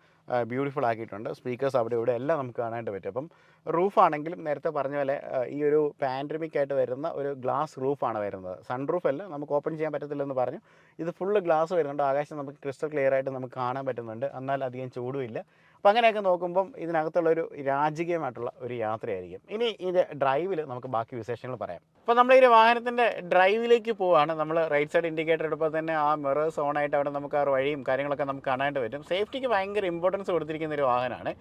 ബ്യൂട്ടിഫുൾ ആക്കിയിട്ടുണ്ട്. സ്പീക്കേഴ്സ് അവിടെ ഇവിടെ എല്ലാം നമുക്ക് കാണാനായിട്ട് പറ്റും. അപ്പം റൂഫാണെങ്കിലും നേരത്തെ പറഞ്ഞ പോലെ ഈ ഒരു പാൻഡമിക് ആയിട്ട് വരുന്ന ഒരു ഗ്ലാസ് റൂഫാണ് വരുന്നത്. സൺ റൂഫല്ല, നമുക്ക് ഓപ്പൺ ചെയ്യാൻ പറ്റത്തില്ലെന്ന് പറഞ്ഞു. ഇത് ഫുള്ള് ഗ്ലാസ് വരുന്നുണ്ട്. ആകാശം നമുക്ക് ക്രിസ്റ്റൽ ക്ലിയർ ആയിട്ട് നമുക്ക് കാണാൻ പറ്റുന്നുണ്ട്. എന്നാൽ അധികം ചൂടുമില്ല. അപ്പോൾ അങ്ങനെയൊക്കെ നോക്കുമ്പം ഇതിനകത്തുള്ളൊരു രാജകീയമായിട്ടുള്ള ഒരു യാത്രയായിരിക്കും. ഇനി ഇത് ഡ്രൈവിൽ നമുക്ക് ബാക്കി വിശേഷങ്ങൾ പറയാം. അപ്പോൾ നമ്മൾ ഈ വാഹനത്തിൻ്റെ ഡ്രൈവിലേക്ക് പോവുകയാണ്. നമ്മൾ റൈറ്റ് സൈഡ് ഇൻഡിക്കേറ്റർ എടുപ്പോൾ തന്നെ ആ മിറേഴ്സ് ഓണായിട്ട് അവിടെ നമുക്ക് ആ വഴിയും കാര്യങ്ങളൊക്കെ നമുക്ക് കാണാനായിട്ട് പറ്റും. സേഫ്റ്റിക്ക് ഭയങ്കര ഇമ്പോർട്ടൻസ് കൊടുത്തിരിക്കുന്ന ഒരു വാഹനമാണ്.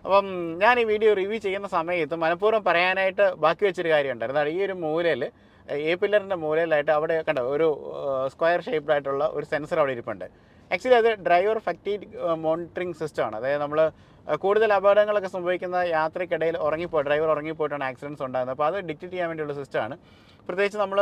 അപ്പം ഞാൻ ഈ വീഡിയോ റിവ്യൂ ചെയ്യുന്ന സമയത്ത് മനഃപൂർവ്വം പറയാനായിട്ട് ബാക്കി വെച്ചൊരു കാര്യമുണ്ടായിരുന്നു. അതാണ് ഈ ഒരു മൂലയിൽ പില്ലറിൻ്റെ മൂലയിലായിട്ട് അവിടെ കണ്ടോ ഒരു സ്ക്വയർ ഷേപ്ഡ് ആയിട്ടുള്ള ഒരു സെൻസർ അവിടെ ഇരിപ്പുണ്ട്. ആക്ച്വലി അത് ഡ്രൈവർ ഫറ്റീഗ് മോണിറ്ററിങ് സിസ്റ്റമാണ്. അതായത് നമ്മൾ കൂടുതൽ അപകടങ്ങളൊക്കെ സംഭവിക്കുന്ന യാത്രയ്ക്കിടയിൽ ഡ്രൈവർ ഉറങ്ങിപ്പോയിട്ടാണ് ആക്സിഡൻറ്റ്സ് ഉണ്ടാകുന്നത്. അപ്പോൾ അത് ഡിറ്റക്റ്റ് ചെയ്യാൻ വേണ്ടിയുള്ള സിസ്റ്റമാണ്. പ്രത്യേകിച്ച് നമ്മൾ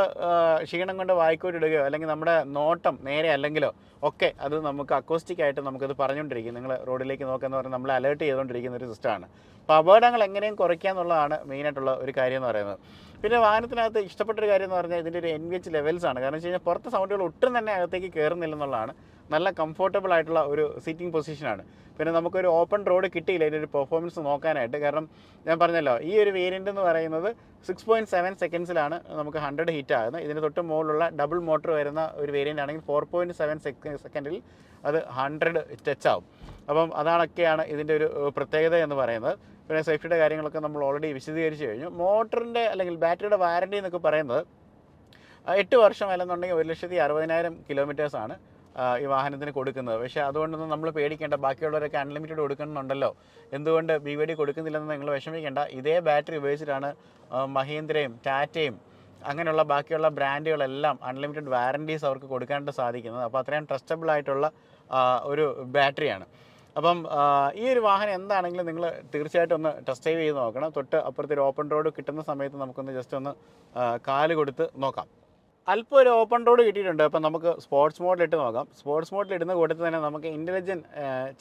ക്ഷീണം കൊണ്ട് വായിക്കോട്ടിടുകയോ അല്ലെങ്കിൽ നമ്മുടെ നോട്ടം നേരെ അല്ലെങ്കിലോ ഒക്കെ അത് നമുക്ക് അക്കോസ്റ്റിക് ആയിട്ട് നമുക്കത് പറഞ്ഞുകൊണ്ടിരിക്കും. നിങ്ങൾ റോഡിലേക്ക് നോക്കുകയെന്ന് പറഞ്ഞാൽ നമ്മളെ അലേർട്ട് ചെയ്തുകൊണ്ടിരിക്കുന്ന ഒരു സിസ്റ്റമാണ്. അപ്പോൾ അപകടങ്ങൾ എങ്ങനെയും കുറയ്ക്കുക എന്നുള്ളതാണ് മെയിനായിട്ടുള്ള ഒരു കാര്യം എന്ന് പറയുന്നത്. പിന്നെ വാഹനത്തിനകത്ത് ഇഷ്ടപ്പെട്ടൊരു കാര്യം എന്ന് പറഞ്ഞാൽ ഇതിൻ്റെ ഒരു NVH ലെവൽസാണ്. കാരണം വെച്ച് കഴിഞ്ഞാൽ പുറത്തെ സൗണ്ടുകൾ ഒട്ടും തന്നെ അകത്തേക്ക് കയറുന്നില്ലെന്നുള്ളതാണ്. നല്ല കംഫർട്ടബിൾ ആയിട്ടുള്ള ഒരു സീറ്റിംഗ് പൊസിഷനാണ്. പിന്നെ നമുക്കൊരു ഓപ്പൺ റോഡ് കിട്ടിയില്ല ഇതിൻ്റെ ഒരു പെർഫോമൻസ് നോക്കാനായിട്ട്. കാരണം ഞാൻ പറഞ്ഞല്ലോ ഈ ഒരു വേരിയൻ്റ് എന്ന് പറയുന്നത് 6.7 സെക്കൻഡ്സിലാണ് നമുക്ക് 100 ഹിറ്റ് ആകുന്നത്. ഇതിന് തൊട്ട് മുകളിലുള്ള ഡബിൾ മോട്ടർ വരുന്ന ഒരു വേരിയൻ്റ് ആണെങ്കിൽ 4.7 സെക്കൻഡിൽ അത് 100 ടച്ച് ആവും. അപ്പം അതാണൊക്കെയാണ് ഇതിൻ്റെ ഒരു പ്രത്യേകത എന്ന് പറയുന്നത്. പിന്നെ സേഫ്റ്റിയുടെ കാര്യങ്ങളൊക്കെ നമ്മൾ ഓൾറെഡി വിശദീകരിച്ച് കഴിഞ്ഞു. മോട്ടറിൻ്റെ അല്ലെങ്കിൽ ബാറ്ററിയുടെ വാറൻറ്റി എന്നൊക്കെ പറയുന്നത് 8 വർഷം അല്ലെന്നുണ്ടെങ്കിൽ 1,60,000 കിലോമീറ്റേഴ്സാണ് ഈ വാഹനത്തിന് കൊടുക്കുന്നത്. പക്ഷേ അതുകൊണ്ടൊന്നും നമ്മൾ പേടിക്കേണ്ട. ബാക്കിയുള്ളവരൊക്കെ അൺലിമിറ്റഡ് കൊടുക്കുന്നുണ്ടല്ലോ, എന്തുകൊണ്ട് BYD കൊടുക്കുന്നില്ലെന്ന് നിങ്ങൾ വിഷമിക്കേണ്ട. ഇതേ ബാറ്ററി ഉപയോഗിച്ചിട്ടാണ് മഹീന്ദ്രയും ടാറ്റയും അങ്ങനെയുള്ള ബാക്കിയുള്ള ബ്രാൻഡുകളെല്ലാം അൺലിമിറ്റഡ് വാറൻറ്റീസ് അവർക്ക് കൊടുക്കാനായിട്ട് സാധിക്കുന്നത്. അപ്പോൾ അത്രയും ട്രസ്റ്റബിൾ ആയിട്ടുള്ള ഒരു ബാറ്ററിയാണ്. അപ്പം ഈ ഒരു വാഹനം എന്താണെങ്കിലും നിങ്ങൾ തീർച്ചയായിട്ടും ഒന്ന് ടെസ്റ്റ് ഡ്രൈവ് ചെയ്ത് നോക്കണം. തൊട്ട് അപ്പുറത്തൊരു ഓപ്പൺ റോഡ് കിട്ടുന്ന സമയത്ത് നമുക്കൊന്ന് ജസ്റ്റ് ഒന്ന് കാല് കൊടുത്ത് നോക്കാം. അല്പം ഒരു ഓപ്പൺ റോഡ് കിട്ടിയിട്ടുണ്ട്. അപ്പം നമുക്ക് സ്പോർട്സ് മോഡിലിട്ട് നോക്കാം. സ്പോർട്സ് മോഡിലിടുന്ന കൂട്ടത്തിൽ തന്നെ നമുക്ക് ഇൻ്റലിജൻറ്റ്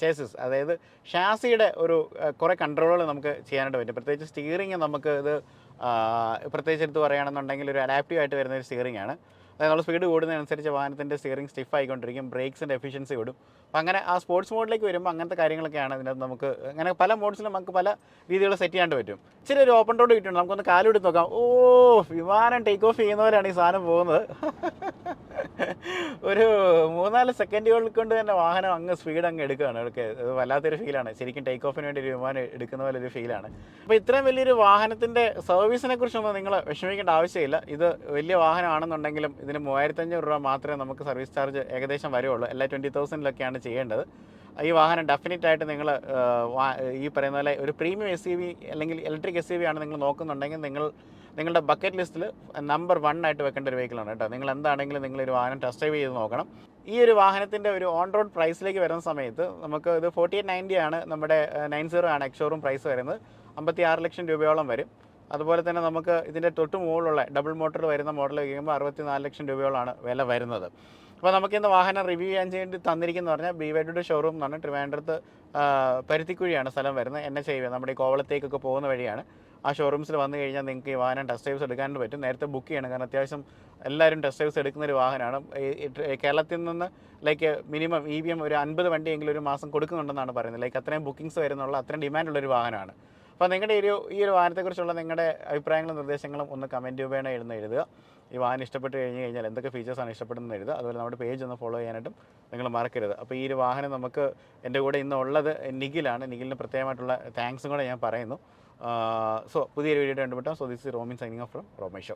ചേസസ്, അതായത് ഷാസിയുടെ ഒരു കുറേ കൺട്രോളുകൾ നമുക്ക് ചെയ്യാനായിട്ട് പറ്റും. പ്രത്യേകിച്ച് സ്റ്റിയറിങ് നമുക്ക് ഇത് പ്രത്യേകിച്ച് എടുത്ത് പറയുകയാണെന്നുണ്ടെങ്കിൽ ഒരു അഡാപ്റ്റീവ് ആയിട്ട് വരുന്ന ഒരു സ്റ്റിയറിംഗ് ആണ്. അതായത് നമ്മൾ സ്പീഡ് കൂടുന്നതനുസരിച്ച് വാഹനത്തിൻ്റെ സ്റ്റിയറിംഗ് സ്റ്റിഫ് ആയിക്കൊണ്ടിരിക്കും, ബ്രേക്സിൻ്റെ എഫിഷ്യൻസി കൂടും. അപ്പോൾ അങ്ങനെ ആ സ്പോർട്സ് മോഡിലേക്ക് വരുമ്പോൾ അങ്ങനത്തെ കാര്യങ്ങളൊക്കെയാണ് ഇതിനകത്ത് നമുക്ക് അങ്ങനെ പല മോഡ്സിലും നമുക്ക് പല രീതികൾ സെറ്റ് ചെയ്യാണ്ട് പറ്റും. ഇച്ചിരി ഒരു ഓപ്പൺ റോഡ് കിട്ടുന്നുണ്ട്, നമുക്കൊന്ന് കാലെടുത്ത് നോക്കാം. ഓ, വിമാനം ടേക്ക് ഓഫ് ചെയ്യുന്നവരാണ് ഈ സാധനം പോകുന്നത്. ഒരു 3-4 സെക്കൻഡുകൾ കൊണ്ട് തന്നെ വാഹനം അങ്ങ് സ്പീഡ് അങ്ങ് എടുക്കുകയാണ്. അത് വല്ലാത്തൊരു ഫീലാണ്. ശരിക്കും ടേക്ക് ഓഫിന് വേണ്ടി ഒരു വിമാനം എടുക്കുന്ന പോലെ ഒരു ഫീലാണ്. അപ്പോൾ ഇത്രയും വലിയൊരു വാഹനത്തിൻ്റെ സർവീസിനെ കുറിച്ചൊന്നും നിങ്ങൾ വിഷമിക്കേണ്ട ആവശ്യമില്ല. ഇത് വലിയ വാഹനമാണെന്നുണ്ടെങ്കിലും ഇതിന് 3500 രൂപ മാത്രമേ നമുക്ക് സർവീസ് ചാർജ് ഏകദേശം വരുള്ളൂ. എല്ലാ 20,000-ലൊക്കെയാണ് ചെയ്യേണ്ടത്. ഈ വാഹനം ഡെഫിനറ്റായിട്ട് നിങ്ങൾ ഈ പറയുന്ന പോലെ ഒരു പ്രീമിയം SUV അല്ലെങ്കിൽ ഇലക്ട്രിക് SUV ആണ് നിങ്ങൾ നോക്കുന്നുണ്ടെങ്കിൽ നിങ്ങളുടെ ബക്കറ്റ് ലിസ്റ്റിൽ നമ്പർ 1 ആയിട്ട് വെക്കേണ്ട ഒരു വെഹിക്കിളാണ് കേട്ടോ. നിങ്ങൾ എന്താണെങ്കിലും നിങ്ങളൊരു വാഹനം ടെസ്റ്റ് ഡ്രൈവ് ചെയ്ത് നോക്കണം. ഈ ഒരു വാഹനത്തിൻ്റെ ഒരു ഓൺ റോഡ് പ്രൈസിലേക്ക് വരുന്ന സമയത്ത് നമുക്ക് ഇത് 4890 ആണ്, നമ്മുടെ 90 ആണ് എക്സ്-ഷോറൂം പ്രൈസ് വരുന്നത്. 56 ലക്ഷം രൂപയോളം വരും. അതുപോലെ തന്നെ നമുക്ക് ഇതിൻ്റെ തൊട്ട് മുകളിലുള്ള ഡബിൾ മോട്ടർ വരുന്ന മോഡൽ കഴിയുമ്പോൾ 64 ലക്ഷം രൂപയോളാണ് വില വരുന്നത്. അപ്പോൾ നമുക്കിന്ന് വാഹനം റിവ്യൂ ചെയ്യാൻ വേണ്ടി തന്നിരിക്കുന്നത് പറഞ്ഞാൽ BYD ഷോറൂം എന്ന് പറഞ്ഞാൽ ട്രിവാൻഡ്രത്ത് പരുത്തിക്കുഴിയാണ് സ്ഥലം വരുന്നത്. NH-highway നമ്മുടെ ഈ കോവളത്തേക്കൊക്കെ പോകുന്ന വഴിയാണ്. ആ ഷോറൂംസിൽ വന്നു കഴിഞ്ഞാൽ നിങ്ങൾക്ക് ഈ വാഹനം ടെസ്റ്റ് ഡ്രൈവ്സ് എടുക്കാനായിട്ട് പറ്റും. നേരത്തെ ബുക്ക് ചെയ്യണം, കാരണം അത്യാവശ്യം എല്ലാവരും ടെസ്റ്റ് ഡ്രൈവ്സ് എടുക്കുന്നൊരു വാഹനമാണ്. കേരളത്തിൽ നിന്ന് ലൈക്ക് മിനിമം EVM ഒരു 50 വണ്ടിയെങ്കിലും ഒരു മാസം കൊടുക്കുന്നുണ്ടെന്നാണ് പറയുന്നത്. ലൈക്ക് അത്രയും ബുക്കിംഗ്സ് വരുന്നുള്ള അത്രയും ഡിമാൻഡുള്ളൊരു വാഹനമാണ്. അപ്പോൾ നിങ്ങളുടെ ഈ ഒരു വാഹനത്തെക്കുറിച്ചുള്ള നിങ്ങളുടെ അഭിപ്രായങ്ങളും നിർദ്ദേശങ്ങളും ഒന്ന് കമൻറ്റ് രൂപേണ എഴുതുക. ഈ വാഹനം ഇഷ്ടപ്പെട്ട് കഴിഞ്ഞാൽ എന്തൊക്കെ ഫീച്ചേഴ്സാണ് ഇഷ്ടപ്പെടുന്നത് എഴുതുക. അതുപോലെ നമ്മുടെ പേജ് ഒന്ന് ഫോളോ ചെയ്യാനായിട്ടും നിങ്ങൾ മറക്കരുത്. അപ്പോൾ ഈ ഒരു വാഹനം നമുക്ക് എൻ്റെ കൂടെ ഇന്ന് ഉള്ളത് നിഖിലാണ്. നിഖിലിന് പ്രത്യേകമായിട്ടുള്ള താങ്ക്സും കൂടെ ഞാൻ പറയുന്നു. സോ പുതിയൊരു വീഡിയോ കണ്ടുപിട്ടാം. So this is Romin signing off from റോമേ ഷോ.